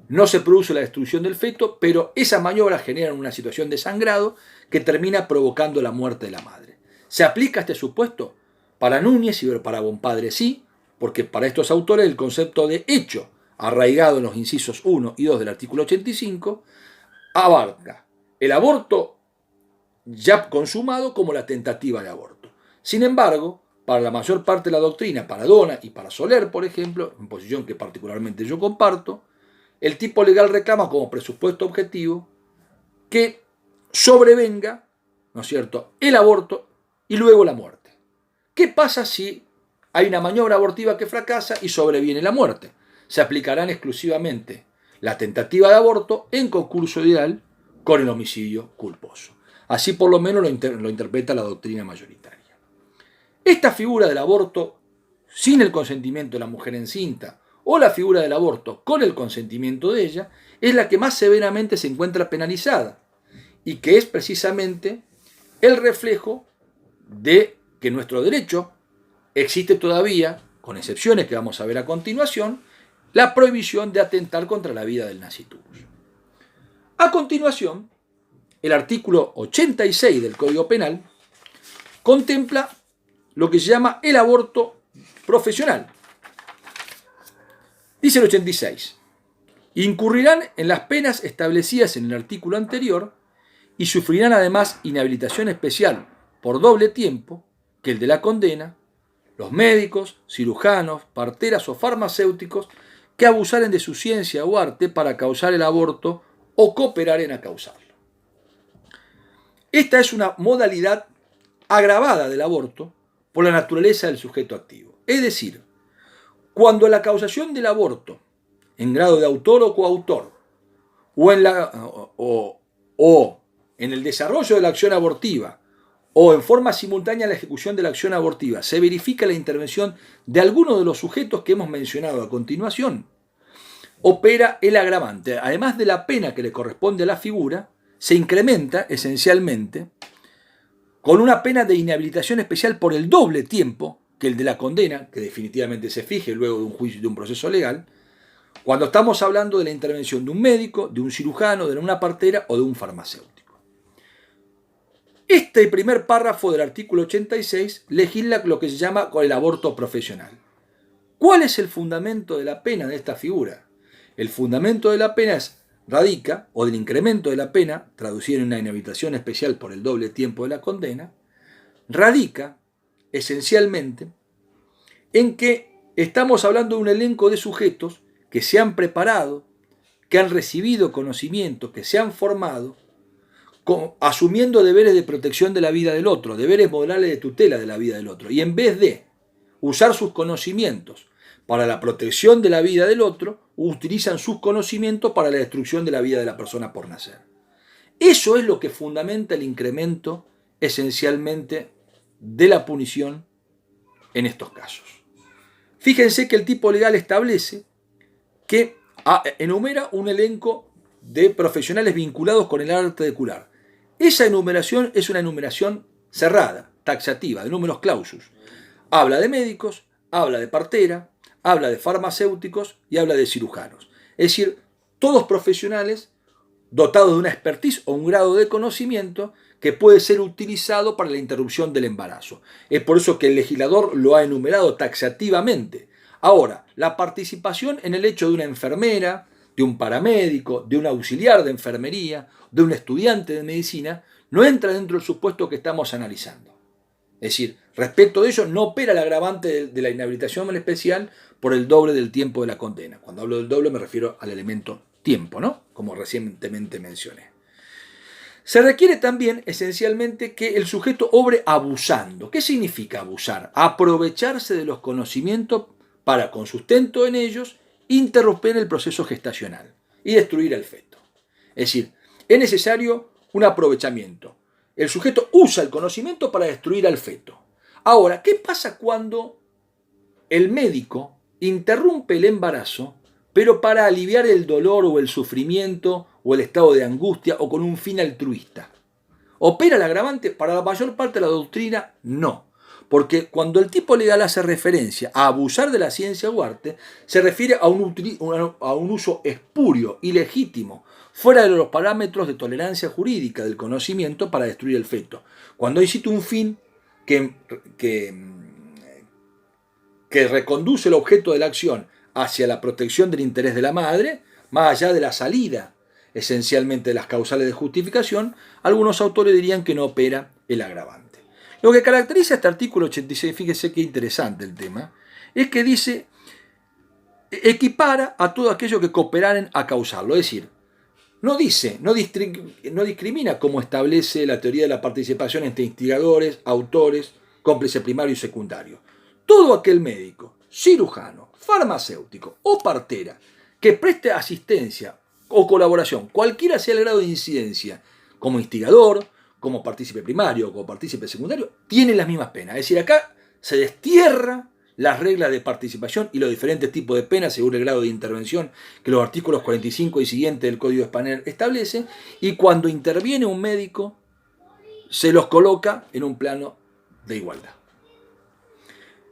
Speaker 1: no se produce la destrucción del feto, pero esas maniobras generan una situación de sangrado que termina provocando la muerte de la madre. ¿Se aplica este supuesto? Para Núñez y para Bompadre sí, porque para estos autores el concepto de hecho, arraigado en los incisos 1 y 2 del artículo 85, abarca el aborto ya consumado como la tentativa de aborto. Sin embargo, para la mayor parte de la doctrina, para Dona y para Soler, por ejemplo, en posición que particularmente yo comparto, el tipo legal reclama como presupuesto objetivo que sobrevenga, ¿no es cierto?, el aborto y luego la muerte. ¿Qué pasa si hay una maniobra abortiva que fracasa y sobreviene la muerte? Se aplicarán exclusivamente la tentativa de aborto en concurso ideal con el homicidio culposo. Así por lo menos lo interpreta la doctrina mayoritaria. Esta figura del aborto sin el consentimiento de la mujer encinta o la figura del aborto con el consentimiento de ella es la que más severamente se encuentra penalizada y que es precisamente el reflejo de que nuestro derecho existe todavía, con excepciones que vamos a ver a continuación, la prohibición de atentar contra la vida del nasciturus. A continuación, el artículo 86 del Código Penal contempla lo que se llama el aborto profesional. Dice el 86, incurrirán en las penas establecidas en el artículo anterior y sufrirán además inhabilitación especial por doble tiempo que el de la condena, los médicos, cirujanos, parteras o farmacéuticos que abusaren de su ciencia o arte para causar el aborto o cooperar en causarlo. Esta es una modalidad agravada del aborto por la naturaleza del sujeto activo. Es decir, cuando la causación del aborto, en grado de autor o coautor, o en el desarrollo de la acción abortiva, o en forma simultánea a la ejecución de la acción abortiva, se verifica la intervención de alguno de los sujetos que hemos mencionado a continuación, opera el agravante. Además de la pena que le corresponde a la figura, se incrementa esencialmente con una pena de inhabilitación especial por el doble tiempo que el de la condena, que definitivamente se fije luego de un juicio y de un proceso legal, cuando estamos hablando de la intervención de un médico, de un cirujano, de una partera o de un farmacéutico. Este primer párrafo del artículo 86 legisla lo que se llama el aborto profesional. ¿Cuál es el fundamento de la pena de esta figura? El fundamento de la pena radica, o del incremento de la pena, traducido en una inhabilitación especial por el doble tiempo de la condena, radica esencialmente en que estamos hablando de un elenco de sujetos que se han preparado, que han recibido conocimiento, que se han formado, asumiendo deberes de protección de la vida del otro, deberes morales de tutela de la vida del otro, y en vez de usar sus conocimientos para la protección de la vida del otro, utilizan sus conocimientos para la destrucción de la vida de la persona por nacer. Eso es lo que fundamenta el incremento esencialmente de la punición en estos casos. Fíjense que el tipo legal establece que enumera un elenco de profesionales vinculados con el arte de curar. Esa enumeración es una enumeración cerrada, taxativa, de números clausus. Habla de médicos, habla de partera, habla de farmacéuticos y habla de cirujanos. Es decir, todos profesionales dotados de una expertise o un grado de conocimiento que puede ser utilizado para la interrupción del embarazo. Es por eso que el legislador lo ha enumerado taxativamente. Ahora, la participación en el hecho de una enfermera, de un paramédico, de un auxiliar de enfermería, de un estudiante de medicina, no entra dentro del supuesto que estamos analizando. Es decir, respecto de ello no opera el agravante de la inhabilitación especial por el doble del tiempo de la condena. Cuando hablo del doble me refiero al elemento tiempo, ¿no? Como recientemente mencioné. Se requiere también, esencialmente, que el sujeto obre abusando. ¿Qué significa abusar? Aprovecharse de los conocimientos para, con sustento en ellos, interrumpir el proceso gestacional y destruir al feto. Es decir, es necesario un aprovechamiento. El sujeto usa el conocimiento para destruir al feto. Ahora, ¿qué pasa cuando el médico interrumpe el embarazo, pero para aliviar el dolor o el sufrimiento o el estado de angustia o con un fin altruista? ¿Opera el agravante? Para la mayor parte de la doctrina, no. Porque cuando el tipo legal hace referencia a abusar de la ciencia o arte, se refiere a un uso espurio, ilegítimo, fuera de los parámetros de tolerancia jurídica del conocimiento para destruir el feto. Cuando existe un fin que reconduce el objeto de la acción hacia la protección del interés de la madre, más allá de la salida esencialmente de las causales de justificación, algunos autores dirían que no opera el agravante. Lo que caracteriza este artículo 86, fíjese qué interesante el tema, es que dice, equipara a todo aquello que cooperaren a causarlo, es decir, no discrimina como establece la teoría de la participación entre instigadores, autores, cómplice primario y secundario. Todo aquel médico, cirujano, farmacéutico o partera que preste asistencia o colaboración, cualquiera sea el grado de incidencia, como instigador, como partícipe primario o como partícipe secundario, tiene las mismas penas. Es decir, acá se destierra las reglas de participación y los diferentes tipos de penas según el grado de intervención que los artículos 45 y siguientes del Código Español establecen, y cuando interviene un médico se los coloca en un plano de igualdad.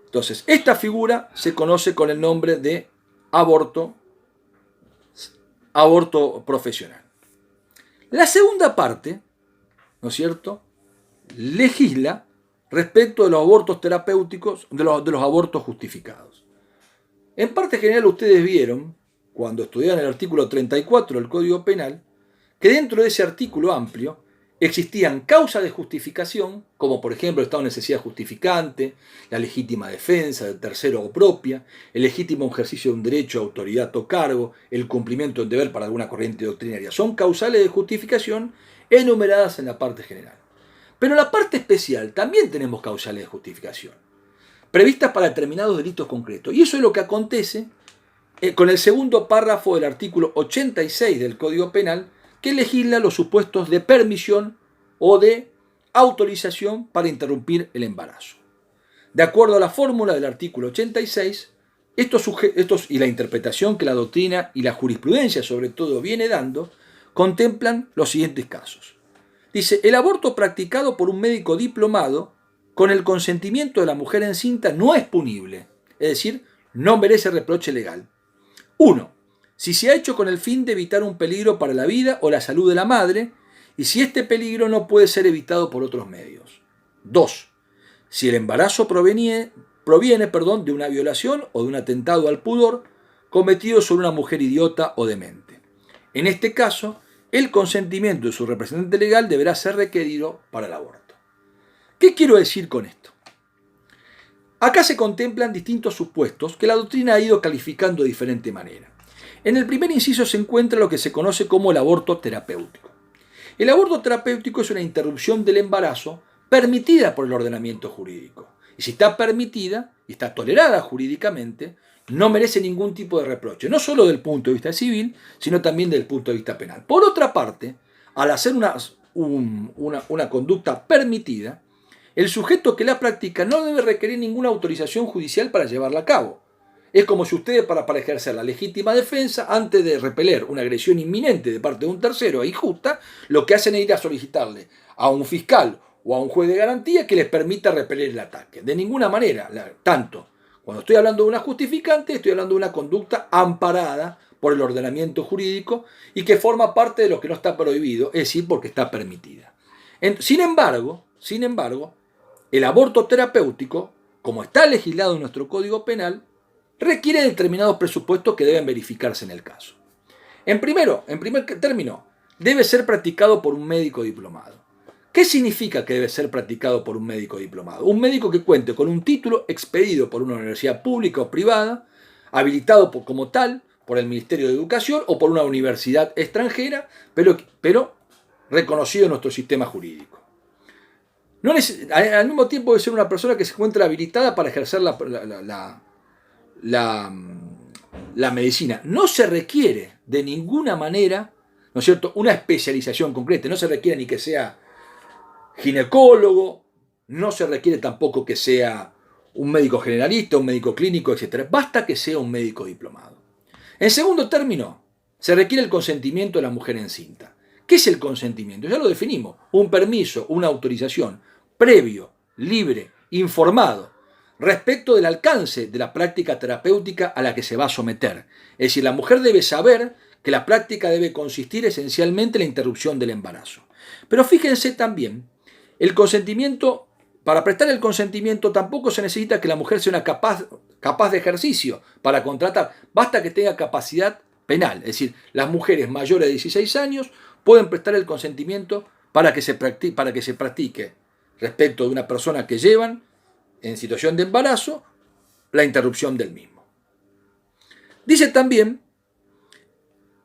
Speaker 1: Entonces, esta figura se conoce con el nombre de aborto profesional. La segunda parte, ¿no es cierto?, legisla respecto de los abortos terapéuticos, de los abortos justificados. En parte general ustedes vieron, cuando estudiaron el artículo 34 del Código Penal, que dentro de ese artículo amplio existían causas de justificación, como por ejemplo el estado de necesidad justificante, la legítima defensa del tercero o propia, el legítimo ejercicio de un derecho, autoridad o cargo, el cumplimiento del deber para alguna corriente doctrinaria. Son causales de justificación enumeradas en la parte general. Pero en la parte especial también tenemos causales de justificación, previstas para determinados delitos concretos. Y eso es lo que acontece con el segundo párrafo del artículo 86 del Código Penal, que legisla los supuestos de permisión o de autorización para interrumpir el embarazo. De acuerdo a la fórmula del artículo 86, estos y la interpretación que la doctrina y la jurisprudencia sobre todo viene dando, contemplan los siguientes casos. Dice, el aborto practicado por un médico diplomado con el consentimiento de la mujer encinta no es punible, es decir, no merece reproche legal. 1. Si se ha hecho con el fin de evitar un peligro para la vida o la salud de la madre, y si este peligro no puede ser evitado por otros medios. 2. Si el embarazo proviene de una violación o de un atentado al pudor cometido sobre una mujer idiota o demente. En este caso, el consentimiento de su representante legal deberá ser requerido para el aborto. ¿Qué quiero decir con esto? Acá se contemplan distintos supuestos que la doctrina ha ido calificando de diferente manera. En el primer inciso se encuentra lo que se conoce como el aborto terapéutico. El aborto terapéutico es una interrupción del embarazo permitida por el ordenamiento jurídico. Y si está permitida y está tolerada jurídicamente, no merece ningún tipo de reproche, no solo del punto de vista civil, sino también del punto de vista penal. Por otra parte, al hacer una conducta permitida, el sujeto que la practica no debe requerir ninguna autorización judicial para llevarla a cabo. Es como si ustedes, para ejercer la legítima defensa, antes de repeler una agresión inminente de parte de un tercero e injusta, lo que hacen es ir a solicitarle a un fiscal o a un juez de garantía que les permita repeler el ataque. De ninguna manera, tanto cuando estoy hablando de una justificante, estoy hablando de una conducta amparada por el ordenamiento jurídico y que forma parte de lo que no está prohibido, es decir, porque está permitida. Sin embargo, el aborto terapéutico, como está legislado en nuestro Código Penal, requiere determinados presupuestos que deben verificarse en el caso. En primer término, debe ser practicado por un médico diplomado. ¿Qué significa que debe ser practicado por un médico diplomado? Un médico que cuente con un título expedido por una universidad pública o privada, habilitado como tal por el Ministerio de Educación o por una universidad extranjera, pero reconocido en nuestro sistema jurídico. Al mismo tiempo debe ser una persona que se encuentra habilitada para ejercer la medicina. No se requiere de ninguna manera, ¿no es cierto?, una especialización concreta. No se requiere ni que sea ginecólogo, no se requiere tampoco que sea un médico generalista, un médico clínico, etc. Basta que sea un médico diplomado. En segundo término, se requiere el consentimiento de la mujer encinta. ¿Qué es el consentimiento? Ya lo definimos. Un permiso, una autorización previo, libre, informado, respecto del alcance de la práctica terapéutica a la que se va a someter. Es decir, la mujer debe saber que la práctica debe consistir esencialmente en la interrupción del embarazo. Pero fíjense también, el consentimiento, para prestar el consentimiento tampoco se necesita que la mujer sea una capaz de ejercicio para contratar. Basta que tenga capacidad penal. Es decir, las mujeres mayores de 16 años pueden prestar el consentimiento para que se practique respecto de una persona que llevan en situación de embarazo la interrupción del mismo. Dice también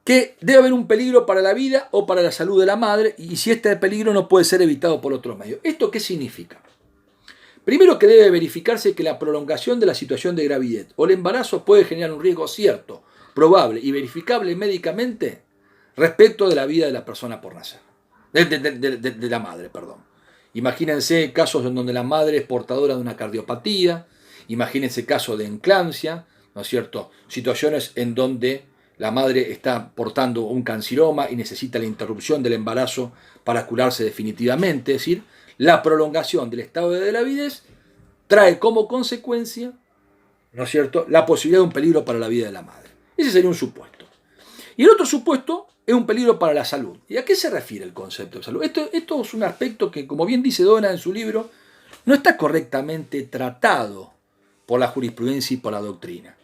Speaker 1: que debe haber un peligro para la vida o para la salud de la madre y si este peligro no puede ser evitado por otros medios. ¿Esto qué significa? Primero, que debe verificarse que la prolongación de la situación de gravidez o el embarazo puede generar un riesgo cierto, probable y verificable médicamente respecto de la vida de la persona por nacer. De la madre, perdón. Imagínense casos en donde la madre es portadora de una cardiopatía, imagínense casos de enclampsia, ¿no es cierto? Situaciones en donde la madre está portando un canciroma y necesita la interrupción del embarazo para curarse definitivamente. Es decir, la prolongación del estado de gravidez trae como consecuencia, ¿no es cierto?, la posibilidad de un peligro para la vida de la madre. Ese sería un supuesto. Y el otro supuesto es un peligro para la salud. ¿Y a qué se refiere el concepto de salud? Esto es un aspecto que, como bien dice Dona en su libro, no está correctamente tratado por la jurisprudencia y por la doctrina.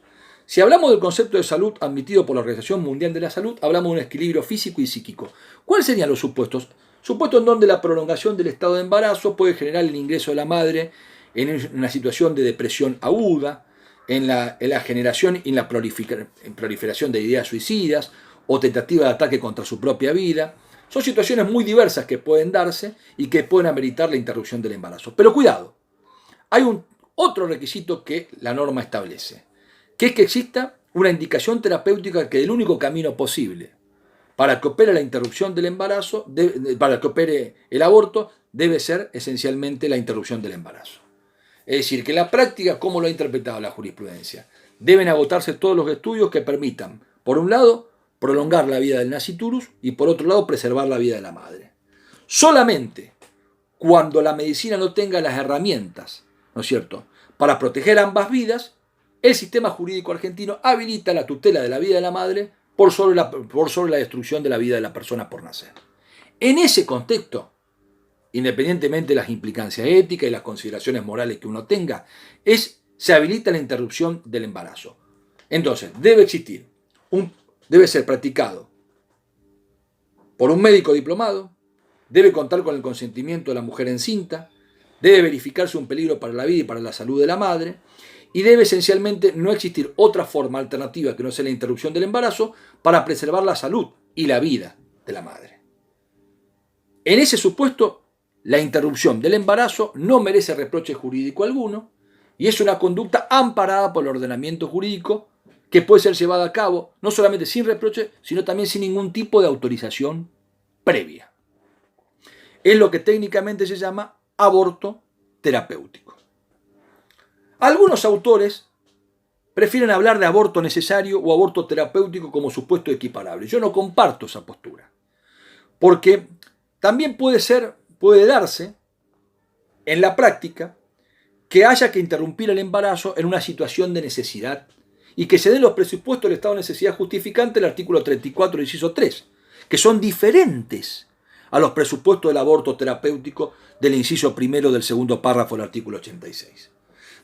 Speaker 1: Si hablamos del concepto de salud admitido por la Organización Mundial de la Salud, hablamos de un equilibrio físico y psíquico. ¿Cuáles serían los supuestos? Supuestos en donde la prolongación del estado de embarazo puede generar el ingreso de la madre en una situación de depresión aguda, en la generación y en la proliferación de ideas suicidas o tentativa de ataque contra su propia vida. Son situaciones muy diversas que pueden darse y que pueden ameritar la interrupción del embarazo. Pero cuidado, hay otro requisito que la norma establece, que es que exista una indicación terapéutica que el único camino posible para que opere la interrupción del embarazo, para que opere el aborto, debe ser esencialmente la interrupción del embarazo. Es decir, que en la práctica, ¿cómo lo ha interpretado la jurisprudencia? Deben agotarse todos los estudios que permitan, por un lado, prolongar la vida del nasciturus y por otro lado, preservar la vida de la madre. Solamente cuando la medicina no tenga las herramientas, ¿no es cierto?, para proteger ambas vidas, el sistema jurídico argentino habilita la tutela de la vida de la madre por sobre la destrucción de la vida de la persona por nacer. En ese contexto, independientemente de las implicancias éticas y las consideraciones morales que uno tenga, se habilita la interrupción del embarazo. Entonces, debe ser practicado por un médico diplomado, debe contar con el consentimiento de la mujer encinta, debe verificarse un peligro para la vida y para la salud de la madre, y debe esencialmente no existir otra forma alternativa que no sea la interrupción del embarazo para preservar la salud y la vida de la madre. En ese supuesto, la interrupción del embarazo no merece reproche jurídico alguno y es una conducta amparada por el ordenamiento jurídico que puede ser llevada a cabo no solamente sin reproche, sino también sin ningún tipo de autorización previa. es lo que técnicamente se llama aborto terapéutico. Algunos autores prefieren hablar de aborto necesario o aborto terapéutico como supuesto equiparable. Yo no comparto esa postura, porque también puede darse en la práctica que haya que interrumpir el embarazo en una situación de necesidad y que se den los presupuestos del estado de necesidad justificante del artículo 34, inciso 3, que son diferentes a los presupuestos del aborto terapéutico del inciso primero del segundo párrafo del artículo 86.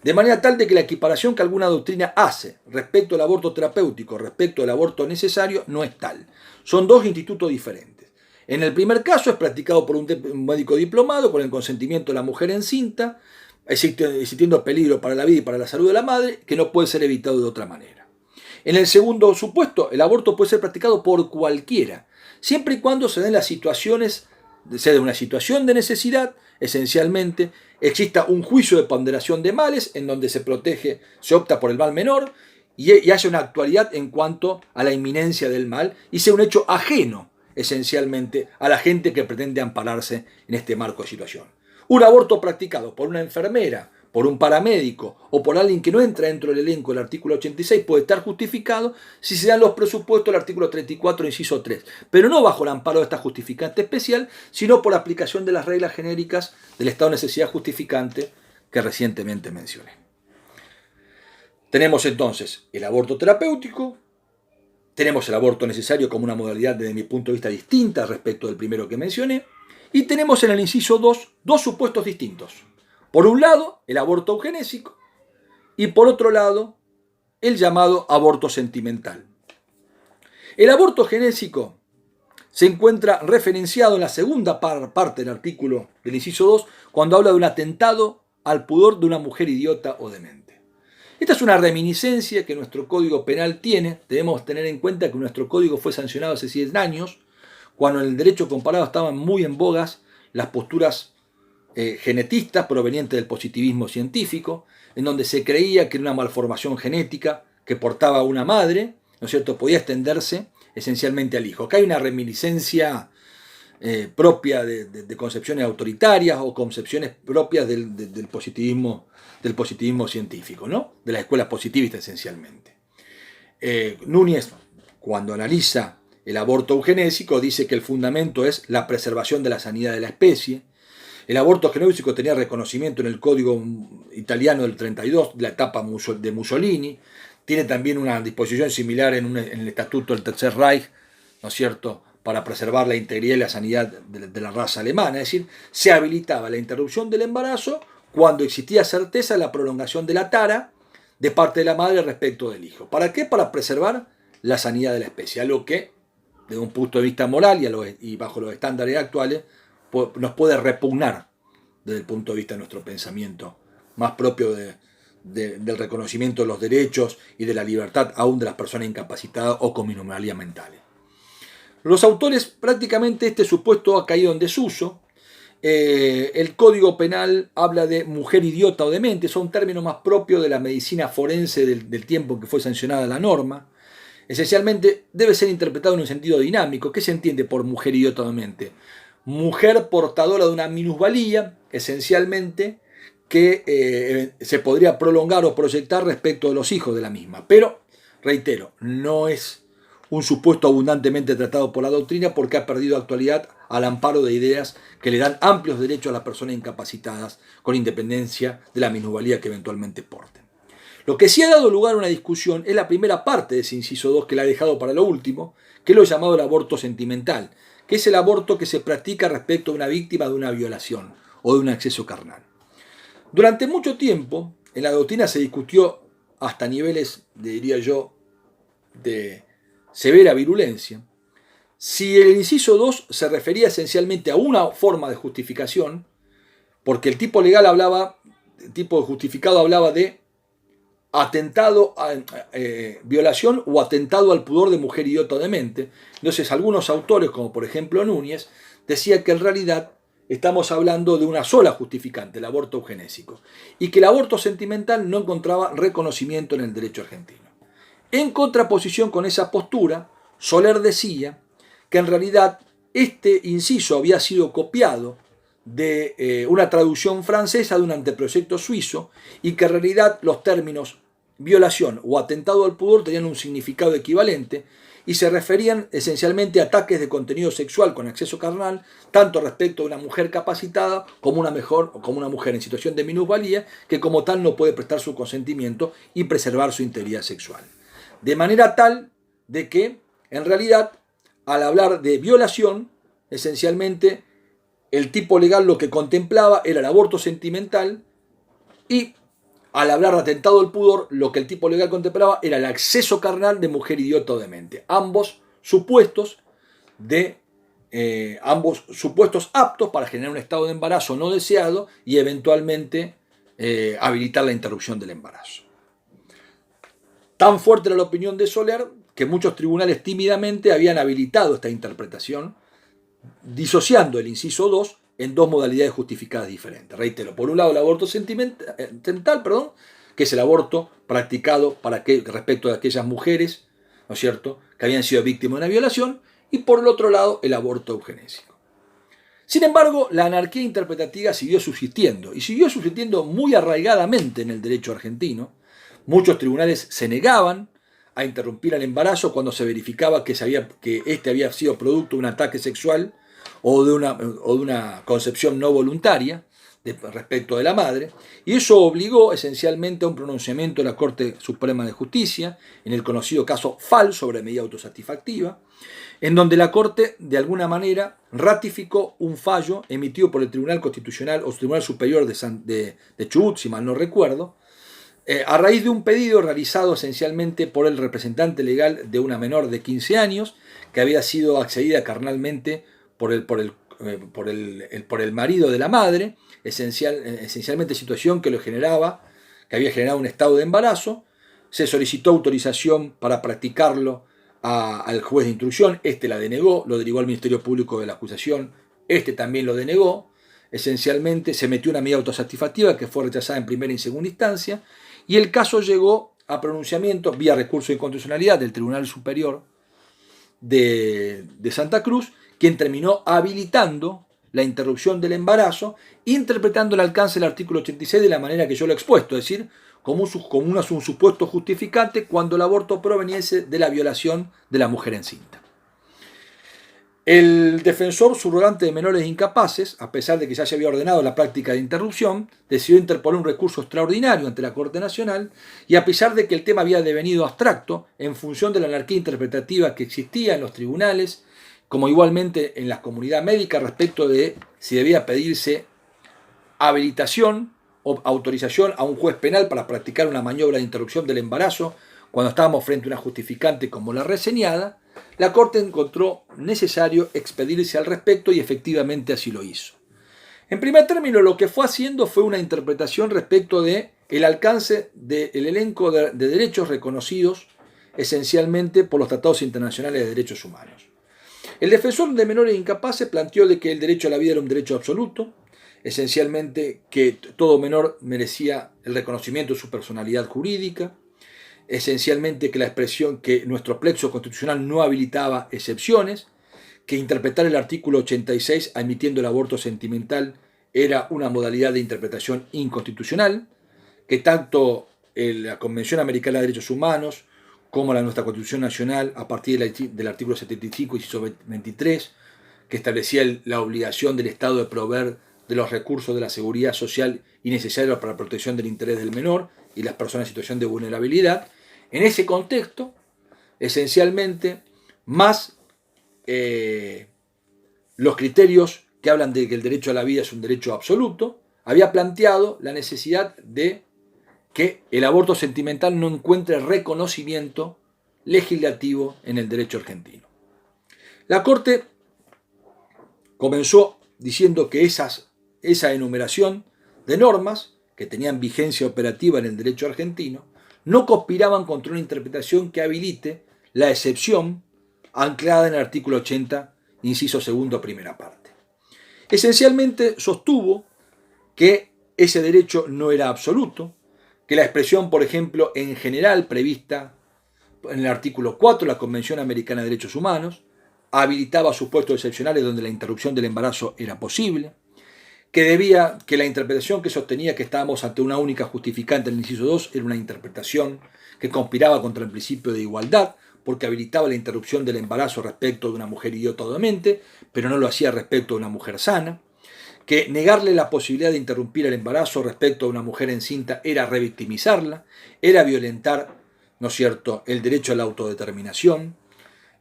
Speaker 1: De manera tal de que la equiparación que alguna doctrina hace respecto al aborto terapéutico, respecto al aborto necesario, no es tal. Son dos institutos diferentes. En el primer caso es practicado por un médico diplomado con el consentimiento de la mujer encinta, existiendo peligro para la vida y para la salud de la madre, que no puede ser evitado de otra manera. En el segundo supuesto, el aborto puede ser practicado por cualquiera, siempre y cuando se den las situaciones, se dé una situación de necesidad, esencialmente, exista un juicio de ponderación de males en donde se opta por el mal menor y haya una actualidad en cuanto a la inminencia del mal y sea un hecho ajeno, esencialmente, a la gente que pretende ampararse en este marco de situación. Un aborto practicado por una enfermera, por un paramédico o por alguien que no entra dentro del elenco del artículo 86 puede estar justificado si se dan los presupuestos del artículo 34, inciso 3, pero no bajo el amparo de esta justificante especial, sino por aplicación de las reglas genéricas del estado de necesidad justificante que recientemente mencioné. Tenemos entonces el aborto terapéutico, tenemos el aborto necesario como una modalidad desde mi punto de vista distinta respecto del primero que mencioné, y tenemos en el inciso 2 dos supuestos distintos. Por un lado, el aborto eugenésico y por otro lado, el llamado aborto sentimental. El aborto eugenésico se encuentra referenciado en la segunda parte del artículo del inciso 2 cuando habla de un atentado al pudor de una mujer idiota o demente. Esta es una reminiscencia que nuestro Código Penal tiene. Debemos tener en cuenta que nuestro Código fue sancionado hace 100 años, cuando en el derecho comparado estaban muy en bogas las posturas genetistas provenientes del positivismo científico, en donde se creía que una malformación genética que portaba una madre, ¿no es cierto?, podía extenderse esencialmente al hijo. Acá hay una reminiscencia propia de concepciones autoritarias o concepciones propias del positivismo científico, ¿no?, de las escuelas positivistas esencialmente. Núñez, cuando analiza el aborto eugenésico, dice que el fundamento es la preservación de la sanidad de la especie. El aborto eugenésico tenía reconocimiento en el Código italiano del 32, de la etapa de Mussolini. Tiene también una disposición similar en el Estatuto del Tercer Reich, ¿no es cierto?, para preservar la integridad y la sanidad de la raza alemana. Es decir, se habilitaba la interrupción del embarazo cuando existía certeza de la prolongación de la tara de parte de la madre respecto del hijo. ¿Para qué? Para preservar la sanidad de la especie, algo que, desde un punto de vista moral y bajo los estándares actuales, nos puede repugnar desde el punto de vista de nuestro pensamiento más propio del reconocimiento de los derechos y de la libertad aún de las personas incapacitadas o con minomalías mentales. Los autores, prácticamente este supuesto ha caído en desuso. El Código Penal habla de mujer idiota o demente, son términos más propios de la medicina forense del tiempo en que fue sancionada la norma. Esencialmente debe ser interpretado en un sentido dinámico. ¿Qué se entiende por mujer idiota o demente? Mujer portadora de una minusvalía, esencialmente, que se podría prolongar o proyectar respecto de los hijos de la misma. Pero, reitero, no es un supuesto abundantemente tratado por la doctrina porque ha perdido actualidad al amparo de ideas que le dan amplios derechos a las personas incapacitadas con independencia de la minusvalía que eventualmente porten. Lo que sí ha dado lugar a una discusión es la primera parte de ese inciso 2 que la ha dejado para lo último, que es lo llamado el aborto sentimental, que es el aborto que se practica respecto a una víctima de una violación o de un acceso carnal. Durante mucho tiempo, en la doctrina se discutió hasta niveles, diría yo, de severa virulencia, si el inciso 2 se refería esencialmente a una forma de justificación, porque el tipo legal el tipo justificado hablaba de atentado a violación o atentado al pudor de mujer idiota o demente. Entonces algunos autores, como por ejemplo Núñez, decían que en realidad estamos hablando de una sola justificante, el aborto eugenésico, y que el aborto sentimental no encontraba reconocimiento en el derecho argentino. En contraposición con esa postura, Soler decía que en realidad este inciso había sido copiado de una traducción francesa de un anteproyecto suizo y que en realidad los términos violación o atentado al pudor tenían un significado equivalente y se referían esencialmente a ataques de contenido sexual con acceso carnal, tanto respecto a una mujer capacitada como una mujer en situación de minusvalía que como tal no puede prestar su consentimiento y preservar su integridad sexual. De manera tal de que, en realidad, al hablar de violación, esencialmente el tipo legal lo que contemplaba era el aborto sentimental y al hablar de atentado al pudor, lo que el tipo legal contemplaba era el acceso carnal de mujer idiota o demente. Ambos supuestos aptos para generar un estado de embarazo no deseado y eventualmente habilitar la interrupción del embarazo. Tan fuerte era la opinión de Soler que muchos tribunales tímidamente habían habilitado esta interpretación, disociando el inciso 2 en dos modalidades justificadas diferentes. Reitero, por un lado el aborto sentimental, que es el aborto practicado respecto de aquellas mujeres, ¿no es cierto?, que habían sido víctimas de una violación, y por el otro lado el aborto eugenésico. Sin embargo, la anarquía interpretativa siguió subsistiendo, y siguió subsistiendo muy arraigadamente en el derecho argentino. Muchos tribunales se negaban a interrumpir el embarazo cuando se verificaba que este había sido producto de un ataque sexual o de una concepción no voluntaria respecto de la madre, y eso obligó esencialmente a un pronunciamiento de la Corte Suprema de Justicia, en el conocido caso Fall sobre medida autosatisfactiva, en donde la Corte de alguna manera ratificó un fallo emitido por el Tribunal Constitucional o Tribunal Superior de Chubut, si mal no recuerdo, a raíz de un pedido realizado esencialmente por el representante legal de una menor de 15 años que había sido accedida carnalmente por el marido de la madre, esencialmente situación que había generado un estado de embarazo. Se solicitó autorización para practicarlo al juez de instrucción, este la denegó, lo derivó al Ministerio Público de la acusación, este también lo denegó. Esencialmente se metió una medida autosatisfactiva que fue rechazada en primera y segunda instancia, y el caso llegó a pronunciamiento vía recurso de inconstitucionalidad del Tribunal Superior de Santa Cruz, quien terminó habilitando la interrupción del embarazo, interpretando el alcance del artículo 86 de la manera que yo lo he expuesto, es decir, como un supuesto justificante cuando el aborto proveniese de la violación de la mujer encinta. El defensor subrogante de menores incapaces, a pesar de que ya se había ordenado la práctica de interrupción, decidió interponer un recurso extraordinario ante la Corte Nacional, y a pesar de que el tema había devenido abstracto en función de la anarquía interpretativa que existía en los tribunales, como igualmente en la comunidad médica respecto de si debía pedirse habilitación o autorización a un juez penal para practicar una maniobra de interrupción del embarazo cuando estábamos frente a una justificante como la reseñada, la Corte encontró necesario expedirse al respecto y efectivamente así lo hizo. En primer término, lo que fue haciendo fue una interpretación respecto de el alcance del elenco de derechos reconocidos esencialmente por los tratados internacionales de derechos humanos. El defensor de menores incapaces planteó de que el derecho a la vida era un derecho absoluto, esencialmente que todo menor merecía el reconocimiento de su personalidad jurídica, esencialmente que la expresión que nuestro plexo constitucional no habilitaba excepciones, que interpretar el artículo 86 admitiendo el aborto sentimental era una modalidad de interpretación inconstitucional, que tanto la Convención Americana de Derechos Humanos como nuestra Constitución Nacional, a partir del artículo 75 y inciso 23, que establecía la obligación del Estado de proveer de los recursos de la seguridad social y necesarios para la protección del interés del menor y las personas en situación de vulnerabilidad. En ese contexto, esencialmente, más los criterios que hablan de que el derecho a la vida es un derecho absoluto, había planteado la necesidad de que el aborto sentimental no encuentre reconocimiento legislativo en el derecho argentino. La Corte comenzó diciendo que esa enumeración de normas que tenían vigencia operativa en el derecho argentino no conspiraban contra una interpretación que habilite la excepción anclada en el artículo 80, inciso segundo, primera parte. Esencialmente sostuvo que ese derecho no era absoluto, que la expresión, por ejemplo, en general prevista en el artículo 4 de la Convención Americana de Derechos Humanos habilitaba supuestos excepcionales donde la interrupción del embarazo era posible. que la interpretación que sostenía que estábamos ante una única justificante en el inciso 2 era una interpretación que conspiraba contra el principio de igualdad, porque habilitaba la interrupción del embarazo respecto de una mujer idiota o demente, pero no lo hacía respecto de una mujer sana, que negarle la posibilidad de interrumpir el embarazo respecto de una mujer encinta era revictimizarla, era violentar, ¿no es cierto?, el derecho a la autodeterminación,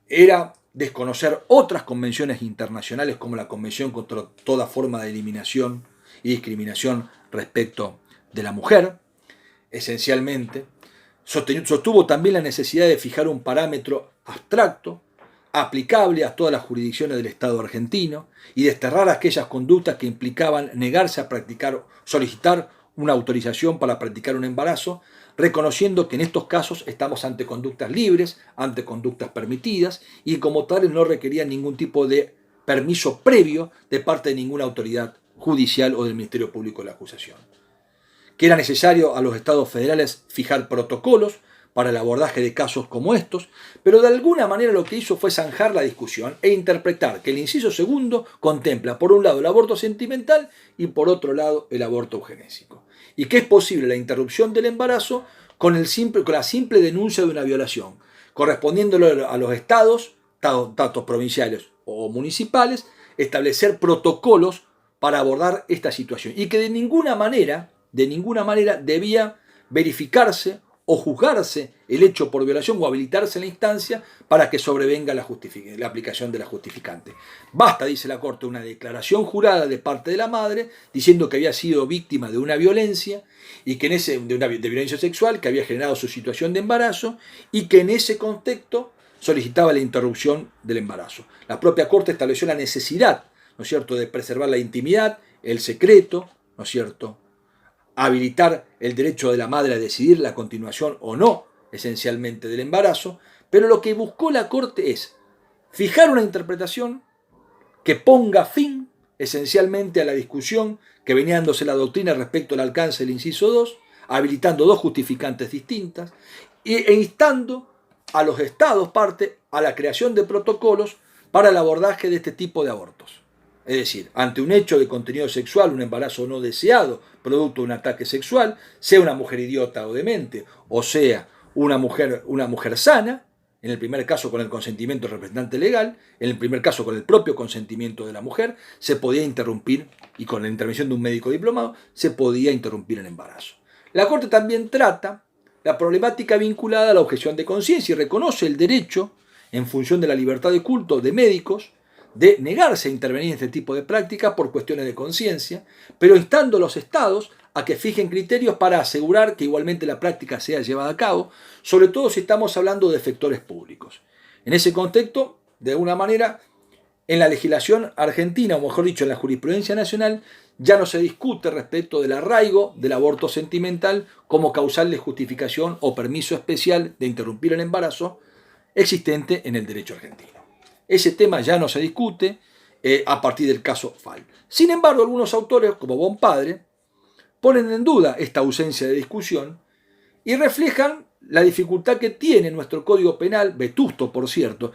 Speaker 1: era desconocer otras convenciones internacionales como la Convención contra toda forma de eliminación y discriminación respecto de la mujer, esencialmente. Sostuvo también la necesidad de fijar un parámetro abstracto, aplicable a todas las jurisdicciones del Estado argentino, y desterrar aquellas conductas que implicaban negarse a practicar, solicitar una autorización para practicar un embarazo, reconociendo que en estos casos estamos ante conductas libres, ante conductas permitidas, y como tales no requerían ningún tipo de permiso previo de parte de ninguna autoridad judicial o del Ministerio Público de la Acusación. Que era necesario a los estados federales fijar protocolos para el abordaje de casos como estos, pero de alguna manera lo que hizo fue zanjar la discusión e interpretar que el inciso segundo contempla por un lado el aborto sentimental y por otro lado el aborto eugenésico, y que es posible la interrupción del embarazo con la simple denuncia de una violación, correspondiéndole a los estados, tanto provinciales o municipales, establecer protocolos para abordar esta situación, y que de ninguna manera debía verificarse o juzgarse el hecho por violación o habilitarse la instancia para que sobrevenga la aplicación de la justificante. Basta, dice la Corte, una declaración jurada de parte de la madre diciendo que había sido víctima de una violencia y que de violencia sexual que había generado su situación de embarazo y que en ese contexto solicitaba la interrupción del embarazo. La propia Corte estableció la necesidad, ¿no es cierto?, de preservar la intimidad, el secreto, ¿no es cierto?, habilitar el derecho de la madre a decidir la continuación o no, esencialmente, del embarazo, pero lo que buscó la Corte es fijar una interpretación que ponga fin, esencialmente, a la discusión que venía dándose la doctrina respecto al alcance del inciso 2, habilitando dos justificantes distintas e instando a los estados parte a la creación de protocolos para el abordaje de este tipo de abortos. Es decir, ante un hecho de contenido sexual, un embarazo no deseado, producto de un ataque sexual, sea una mujer idiota o demente, o sea una mujer sana, en el primer caso con el consentimiento del representante legal, en el primer caso con el propio consentimiento de la mujer, se podía interrumpir, y con la intervención de un médico diplomado, se podía interrumpir el embarazo. La Corte también trata la problemática vinculada a la objeción de conciencia y reconoce el derecho, en función de la libertad de culto de médicos, de negarse a intervenir en este tipo de prácticas por cuestiones de conciencia, pero instando a los estados a que fijen criterios para asegurar que igualmente la práctica sea llevada a cabo, sobre todo si estamos hablando de efectores públicos. En ese contexto, de alguna manera, en la legislación argentina, o mejor dicho, en la jurisprudencia nacional, ya no se discute respecto del arraigo del aborto sentimental como causal de justificación o permiso especial de interrumpir el embarazo existente en el derecho argentino. Ese tema ya no se discute a partir del caso Fall. Sin embargo, algunos autores, como Bonpadre, ponen en duda esta ausencia de discusión y reflejan la dificultad que tiene nuestro Código Penal, vetusto por cierto,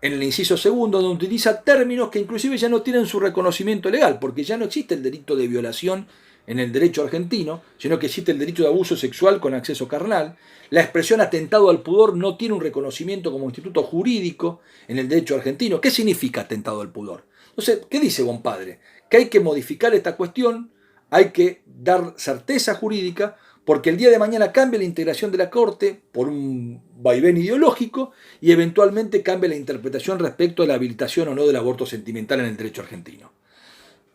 Speaker 1: en el inciso segundo, donde utiliza términos que inclusive ya no tienen su reconocimiento legal, porque ya no existe el delito de violación en el derecho argentino, sino que existe el delito de abuso sexual con acceso carnal. La expresión atentado al pudor no tiene un reconocimiento como instituto jurídico en el derecho argentino. ¿Qué significa atentado al pudor? Entonces, ¿qué dice Bonpadre? Que hay que modificar esta cuestión, hay que dar certeza jurídica, porque el día de mañana cambia la integración de la Corte por un vaivén ideológico y eventualmente cambia la interpretación respecto a la habilitación o no del aborto sentimental en el derecho argentino.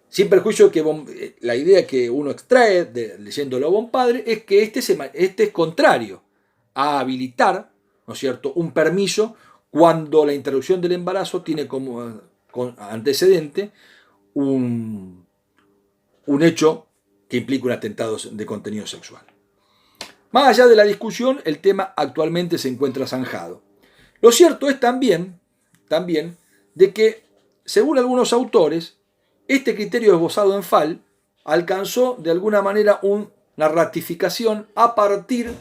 Speaker 1: Sin perjuicio que la idea que uno extrae leyéndolo a Bonpadre es que este es contrario a habilitar, ¿no es cierto?, un permiso cuando la interrupción del embarazo tiene como antecedente un hecho que implica un atentado de contenido sexual. Más allá de la discusión, el tema actualmente se encuentra zanjado. Lo cierto es también de que, según algunos autores, este criterio esbozado en Fall alcanzó de alguna manera una ratificación a partir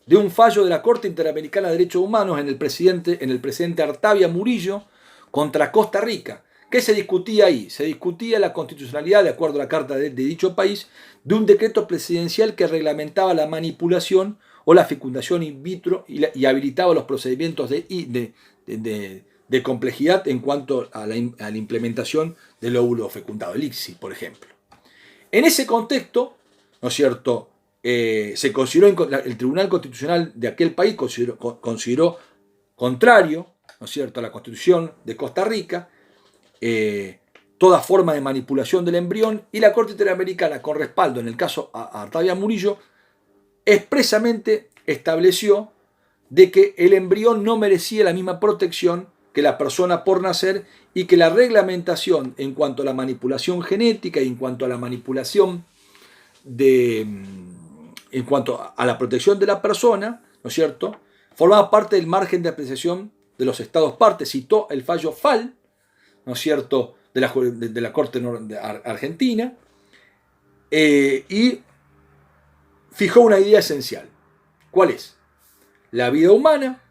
Speaker 1: de un fallo de la Corte Interamericana de Derechos Humanos en el precedente Artavia Murillo contra Costa Rica, ¿Qué se discutía ahí? Se discutía la constitucionalidad, de acuerdo a la carta de dicho país, de un decreto presidencial que reglamentaba la manipulación o la fecundación in vitro y habilitaba los procedimientos de complejidad en cuanto a la implementación del óvulo fecundado, el ICSI, por ejemplo. En ese contexto, ¿no es cierto?, se consideró, el Tribunal Constitucional de aquel país consideró contrario, ¿no es cierto?, a la Constitución de Costa Rica, toda forma de manipulación del embrión, y la Corte Interamericana, con respaldo en el caso a Artavia Murillo, expresamente estableció de que el embrión no merecía la misma protección que la persona por nacer y que la reglamentación en cuanto a la manipulación genética y en cuanto a la manipulación en cuanto a la protección de la persona, ¿no es cierto?, formaba parte del margen de apreciación de los estados partes. Citó el fallo FAL, ¿no es cierto?, de la Corte Argentina, y fijó una idea esencial. ¿Cuál es? La vida humana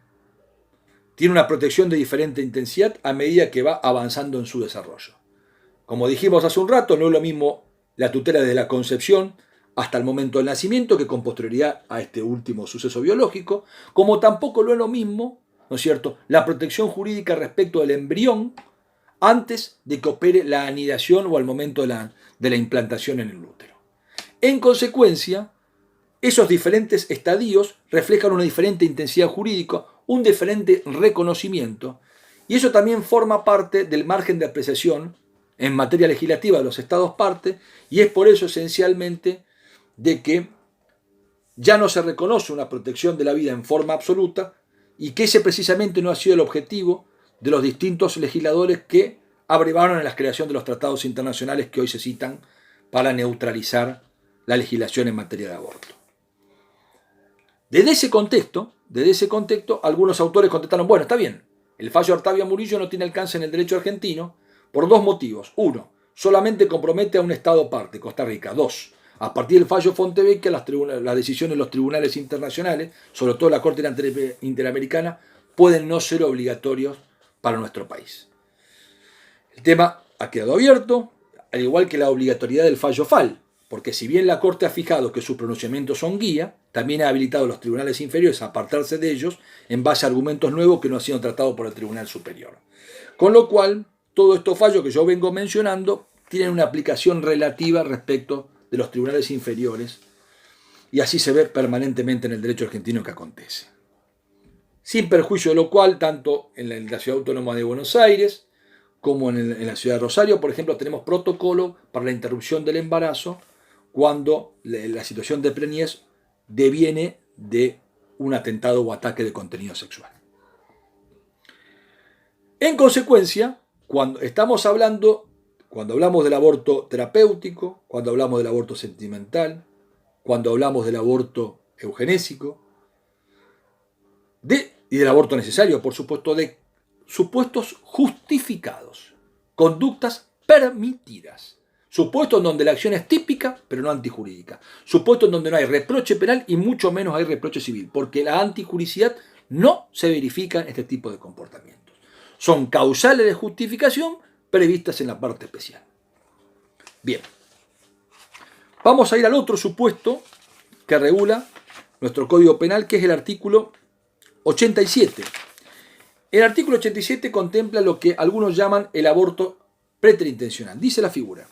Speaker 1: tiene una protección de diferente intensidad a medida que va avanzando en su desarrollo. Como dijimos hace un rato, no es lo mismo la tutela desde la concepción hasta el momento del nacimiento que con posterioridad a este último suceso biológico, como tampoco lo es lo mismo, ¿no es cierto?, la protección jurídica respecto del embrión antes de que opere la anidación o al momento de la implantación en el útero. En consecuencia, esos diferentes estadios reflejan una diferente intensidad jurídica, un diferente reconocimiento, y eso también forma parte del margen de apreciación en materia legislativa de los estados partes, y es por eso esencialmente de que ya no se reconoce una protección de la vida en forma absoluta, y que ese precisamente no ha sido el objetivo de los distintos legisladores que abrevaron en la creación de los tratados internacionales que hoy se citan para neutralizar la legislación en materia de aborto. Desde ese contexto, algunos autores contestaron, bueno, está bien, el fallo Artavia Murillo no tiene alcance en el derecho argentino por dos motivos. Uno, solamente compromete a un estado parte, Costa Rica. Dos, a partir del fallo Fontevecchia, las decisiones de los tribunales internacionales, sobre todo la Corte Interamericana, pueden no ser obligatorios para nuestro país. El tema ha quedado abierto, al igual que la obligatoriedad del fallo FAL, porque si bien la Corte ha fijado que sus pronunciamientos son guía, también ha habilitado a los tribunales inferiores a apartarse de ellos en base a argumentos nuevos que no han sido tratados por el Tribunal Superior. Con lo cual, todos estos fallos que yo vengo mencionando tienen una aplicación relativa respecto de los tribunales inferiores, y así se ve permanentemente en el derecho argentino que acontece. Sin perjuicio de lo cual, tanto en la Ciudad Autónoma de Buenos Aires como en la Ciudad de Rosario, por ejemplo, tenemos protocolo para la interrupción del embarazo cuando la situación de preñez deviene de un atentado o ataque de contenido sexual. En consecuencia, cuando hablamos del aborto terapéutico, cuando hablamos del aborto sentimental, cuando hablamos del aborto eugenésico, y del aborto necesario, por supuesto, de supuestos justificados, conductas permitidas, supuestos en donde la acción es típica pero no antijurídica, supuestos en donde no hay reproche penal y mucho menos hay reproche civil, porque la antijuricidad no se verifica en este tipo de comportamientos. Son causales de justificación previstas en la parte especial. Bien, vamos a ir al otro supuesto que regula nuestro Código Penal, que es el artículo 87. El artículo 87 contempla lo que algunos llaman el aborto preterintencional. Dice la figura: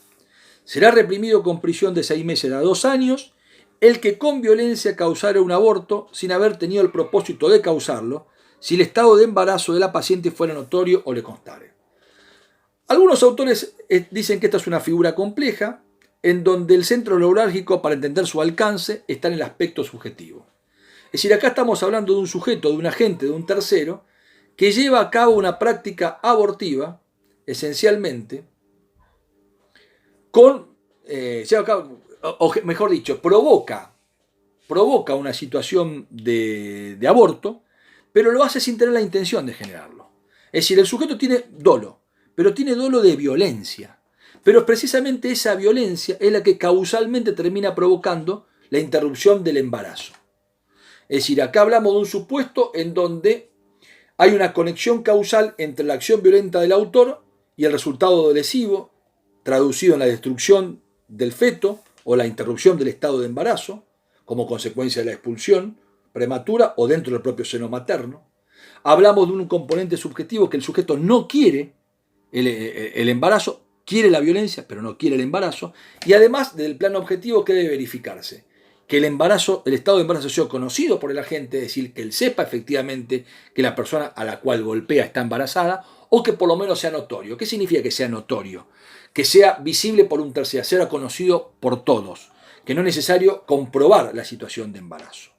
Speaker 1: será reprimido con prisión de 6 meses a 2 años el que con violencia causara un aborto sin haber tenido el propósito de causarlo, si el estado de embarazo de la paciente fuera notorio o le constare. Algunos autores dicen que esta es una figura compleja, en donde el centro neurálgico para entender su alcance está en el aspecto subjetivo. Es decir, acá estamos hablando de un sujeto, de un agente, de un tercero, que lleva a cabo una práctica abortiva, esencialmente, mejor dicho, provoca una situación de aborto, pero lo hace sin tener la intención de generarlo. Es decir, el sujeto tiene dolo, pero tiene dolo de violencia. Pero precisamente esa violencia es la que causalmente termina provocando la interrupción del embarazo. Es decir, acá hablamos de un supuesto en donde hay una conexión causal entre la acción violenta del autor y el resultado lesivo, traducido en la destrucción del feto o la interrupción del estado de embarazo, como consecuencia de la expulsión prematura o dentro del propio seno materno. Hablamos de un componente subjetivo que el sujeto no quiere el embarazo, quiere la violencia, pero no quiere el embarazo. Y además del plano objetivo, ¿qué debe verificarse? Que el embarazo, el estado de embarazo sea conocido por el agente, es decir, que él sepa efectivamente que la persona a la cual golpea está embarazada, o que por lo menos sea notorio. ¿Qué significa que sea notorio? Que sea visible por un tercero, sea conocido por todos, que no es necesario comprobar la situación de embarazo.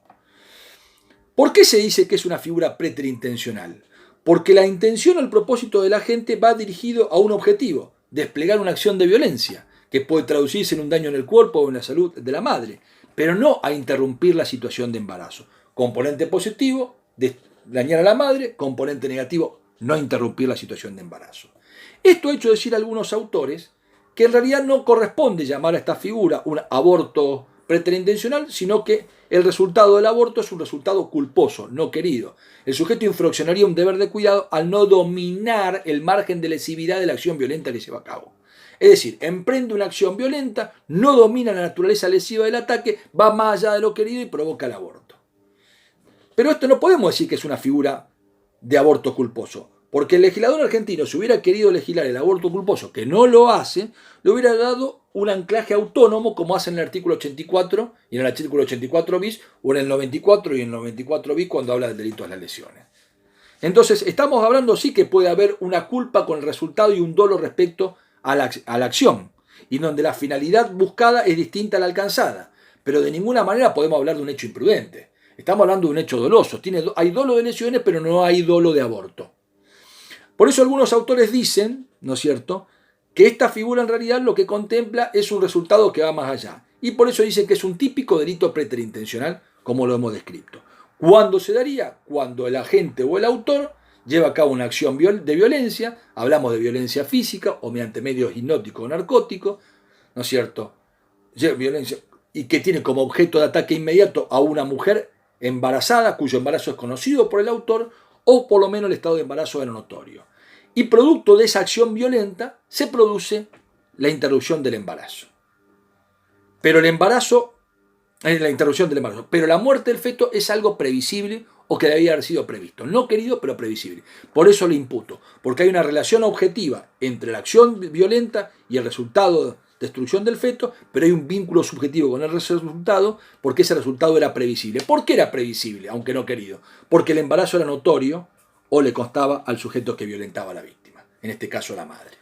Speaker 1: ¿Por qué se dice que es una figura preterintencional? Porque la intención o el propósito del agente va dirigido a un objetivo, desplegar una acción de violencia, que puede traducirse en un daño en el cuerpo o en la salud de la madre, pero no a interrumpir la situación de embarazo. Componente positivo, dañar a la madre; componente negativo, no interrumpir la situación de embarazo. Esto ha hecho decir a algunos autores que en realidad no corresponde llamar a esta figura un aborto preterintencional, sino que el resultado del aborto es un resultado culposo, no querido. El sujeto infraccionaría un deber de cuidado al no dominar el margen de lesividad de la acción violenta que lleva a cabo. Es decir, emprende una acción violenta, no domina la naturaleza lesiva del ataque, va más allá de lo querido y provoca el aborto. Pero esto no podemos decir que es una figura de aborto culposo, porque el legislador argentino, si hubiera querido legislar el aborto culposo, que no lo hace, le hubiera dado un anclaje autónomo, como hace en el artículo 84 y en el artículo 84 bis, o en el 94 y en el 94 bis cuando habla del delito de las lesiones. Entonces, estamos hablando sí que puede haber una culpa con el resultado y un dolo respecto a la acción, y donde la finalidad buscada es distinta a la alcanzada, pero de ninguna manera podemos hablar de un hecho imprudente. Estamos hablando de un hecho doloso. Hay dolo de lesiones, pero no hay dolo de aborto. Por eso algunos autores dicen, ¿no es cierto?, que esta figura en realidad lo que contempla es un resultado que va más allá. Y por eso dicen que es un típico delito preterintencional, como lo hemos descrito. ¿Cuándo se daría? Cuando el agente o el autor lleva a cabo una acción de violencia, hablamos de violencia física o mediante medios hipnóticos o narcóticos, ¿no es cierto?, violencia, y que tiene como objeto de ataque inmediato a una mujer embarazada, cuyo embarazo es conocido por el autor, o por lo menos el estado de embarazo era notorio. Y producto de esa acción violenta se produce la interrupción del embarazo. Pero el embarazo, la interrupción del embarazo, pero la muerte del feto es algo previsible o que debía haber sido previsto. No querido, pero previsible. Por eso le imputo, porque hay una relación objetiva entre la acción violenta y el resultado de destrucción del feto, pero hay un vínculo subjetivo con el resultado, porque ese resultado era previsible. ¿Por qué era previsible, aunque no querido? Porque el embarazo era notorio o le constaba al sujeto que violentaba a la víctima, en este caso la madre.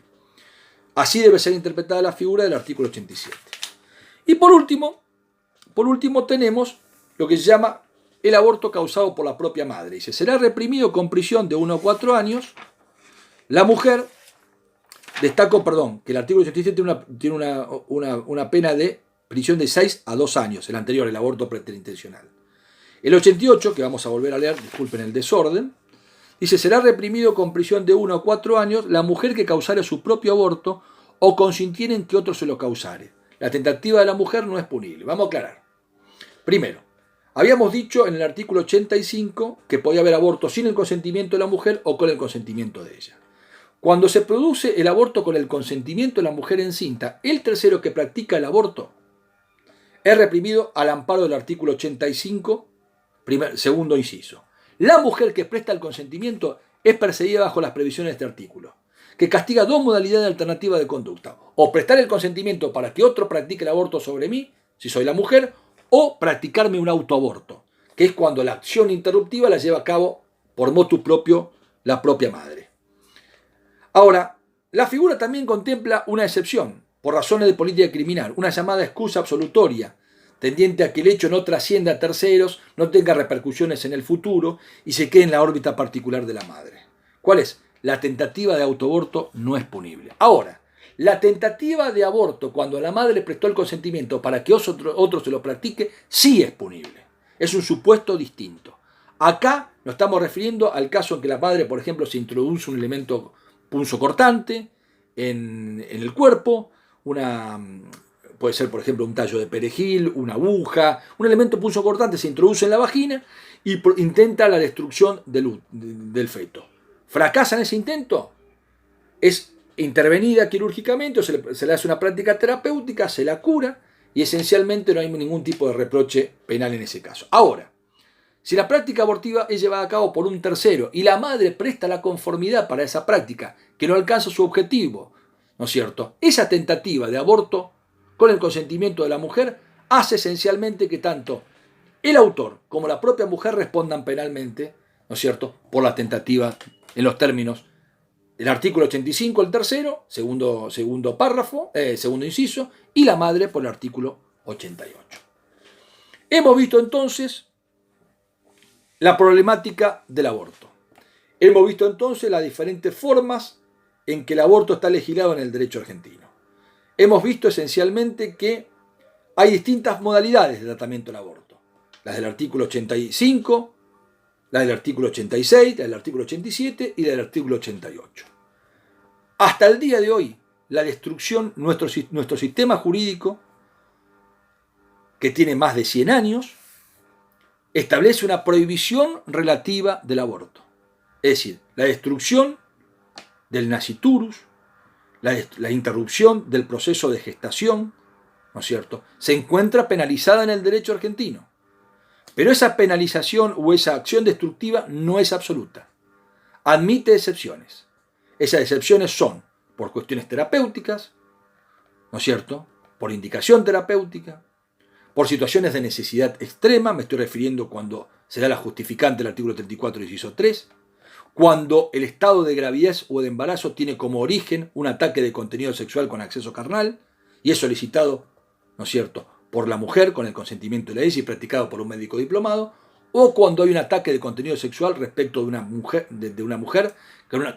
Speaker 1: Así debe ser interpretada la figura del artículo 87. Y por último tenemos lo que se llama el aborto causado por la propia madre. Dice, será reprimido con prisión de 1 a 4 años la mujer. Destaco, que el artículo 87 tiene una pena de prisión de 6 a 2 años, el anterior, el aborto preterintencional. El 88, que vamos a volver a leer, disculpen el desorden, dice, será reprimido con prisión de 1 a 4 años la mujer que causare su propio aborto o consintiere en que otro se lo causare. La tentativa de la mujer no es punible. Vamos a aclarar. Primero, habíamos dicho en el artículo 85 que podía haber aborto sin el consentimiento de la mujer o con el consentimiento de ella. Cuando se produce el aborto con el consentimiento de la mujer encinta, el tercero que practica el aborto es reprimido al amparo del artículo 85, segundo inciso. La mujer que presta el consentimiento es perseguida bajo las previsiones de este artículo, que castiga dos modalidades alternativas de conducta: o prestar el consentimiento para que otro practique el aborto sobre mí, si soy la mujer, o practicarme un autoaborto, que es cuando la acción interruptiva la lleva a cabo por motu propio la propia madre. Ahora, la figura también contempla una excepción, por razones de política criminal, una llamada excusa absolutoria, tendiente a que el hecho no trascienda a terceros, no tenga repercusiones en el futuro y se quede en la órbita particular de la madre. ¿Cuál es? La tentativa de autoaborto no es punible. Ahora, la tentativa de aborto cuando la madre prestó el consentimiento para que otro se lo practique, sí es punible. Es un supuesto distinto. Acá nos estamos refiriendo al caso en que la madre, por ejemplo, se introduce un elemento punzocortante en el cuerpo, puede ser, por ejemplo, un tallo de perejil, una aguja, un elemento punzocortante se introduce en la vagina y intenta la destrucción del feto. ¿Fracasa en ese intento? Es intervenida quirúrgicamente o se le hace una práctica terapéutica, se la cura y esencialmente no hay ningún tipo de reproche penal en ese caso. Ahora, si la práctica abortiva es llevada a cabo por un tercero y la madre presta la conformidad para esa práctica que no alcanza su objetivo, ¿no es cierto? Esa tentativa de aborto con el consentimiento de la mujer hace esencialmente que tanto el autor como la propia mujer respondan penalmente, ¿no es cierto?, por la tentativa en los términos del artículo 85, el tercero, segundo párrafo, segundo inciso, y la madre por el artículo 88. Hemos visto entonces la problemática del aborto. Hemos visto entonces las diferentes formas en que el aborto está legislado en el derecho argentino. Hemos visto esencialmente que hay distintas modalidades de tratamiento del aborto. Las del artículo 85, la del artículo 86, la del artículo 87 y la del artículo 88. Hasta el día de hoy, la destrucción, nuestro sistema jurídico, que tiene más de 100 años, establece una prohibición relativa del aborto. Es decir, la destrucción del nasciturus, la interrupción del proceso de gestación, ¿no es cierto?, se encuentra penalizada en el derecho argentino. Pero esa penalización o esa acción destructiva no es absoluta. Admite excepciones. Esas excepciones son por cuestiones terapéuticas, ¿no es cierto?, por indicación terapéutica, por situaciones de necesidad extrema, me estoy refiriendo cuando se da la justificante del artículo 34, inciso 3, cuando el estado de gravidez o de embarazo tiene como origen un ataque de contenido sexual con acceso carnal y es solicitado, ¿no es cierto?, por la mujer con el consentimiento de la ESI y practicado por un médico diplomado, o cuando hay un ataque de contenido sexual respecto de una mujer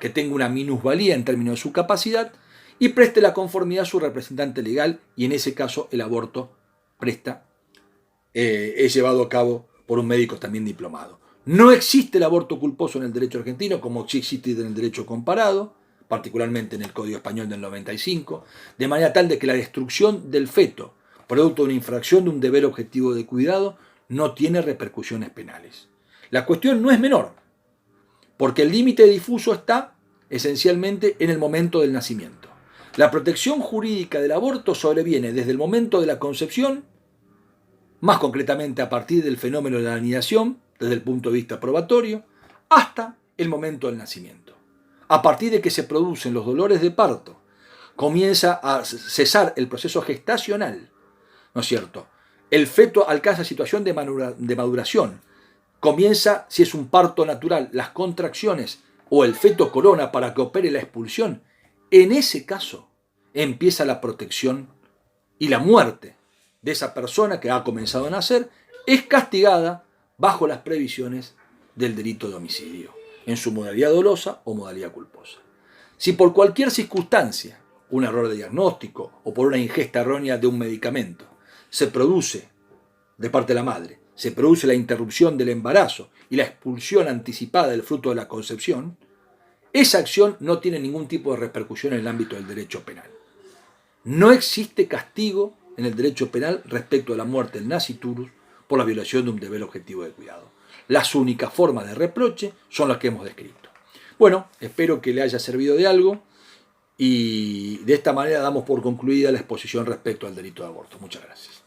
Speaker 1: que tenga una minusvalía en términos de su capacidad y preste la conformidad a su representante legal y en ese caso el aborto es llevado a cabo por un médico también diplomado. No existe el aborto culposo en el derecho argentino como sí existe en el derecho comparado, particularmente en el Código Español del 95, de manera tal de que la destrucción del feto, producto de una infracción de un deber objetivo de cuidado, no tiene repercusiones penales. La cuestión no es menor, porque el límite difuso está esencialmente en el momento del nacimiento. La protección jurídica del aborto sobreviene desde el momento de la concepción, más concretamente a partir del fenómeno de la anidación, desde el punto de vista probatorio, hasta el momento del nacimiento. A partir de que se producen los dolores de parto, comienza a cesar el proceso gestacional, ¿no es cierto? El feto alcanza situación de maduración, comienza, si es un parto natural, las contracciones o el feto corona para que opere la expulsión. En ese caso empieza la protección y la muerte de esa persona que ha comenzado a nacer es castigada bajo las previsiones del delito de homicidio, en su modalidad dolosa o modalidad culposa. Si por cualquier circunstancia, un error de diagnóstico o por una ingesta errónea de un medicamento, se produce, de parte de la madre, se produce la interrupción del embarazo y la expulsión anticipada del fruto de la concepción, esa acción no tiene ningún tipo de repercusión en el ámbito del derecho penal. No existe castigo en el derecho penal respecto a la muerte del nasciturus por la violación de un deber objetivo de cuidado. Las únicas formas de reproche son las que hemos descrito. Bueno, espero que le haya servido de algo y de esta manera damos por concluida la exposición respecto al delito de aborto. Muchas gracias.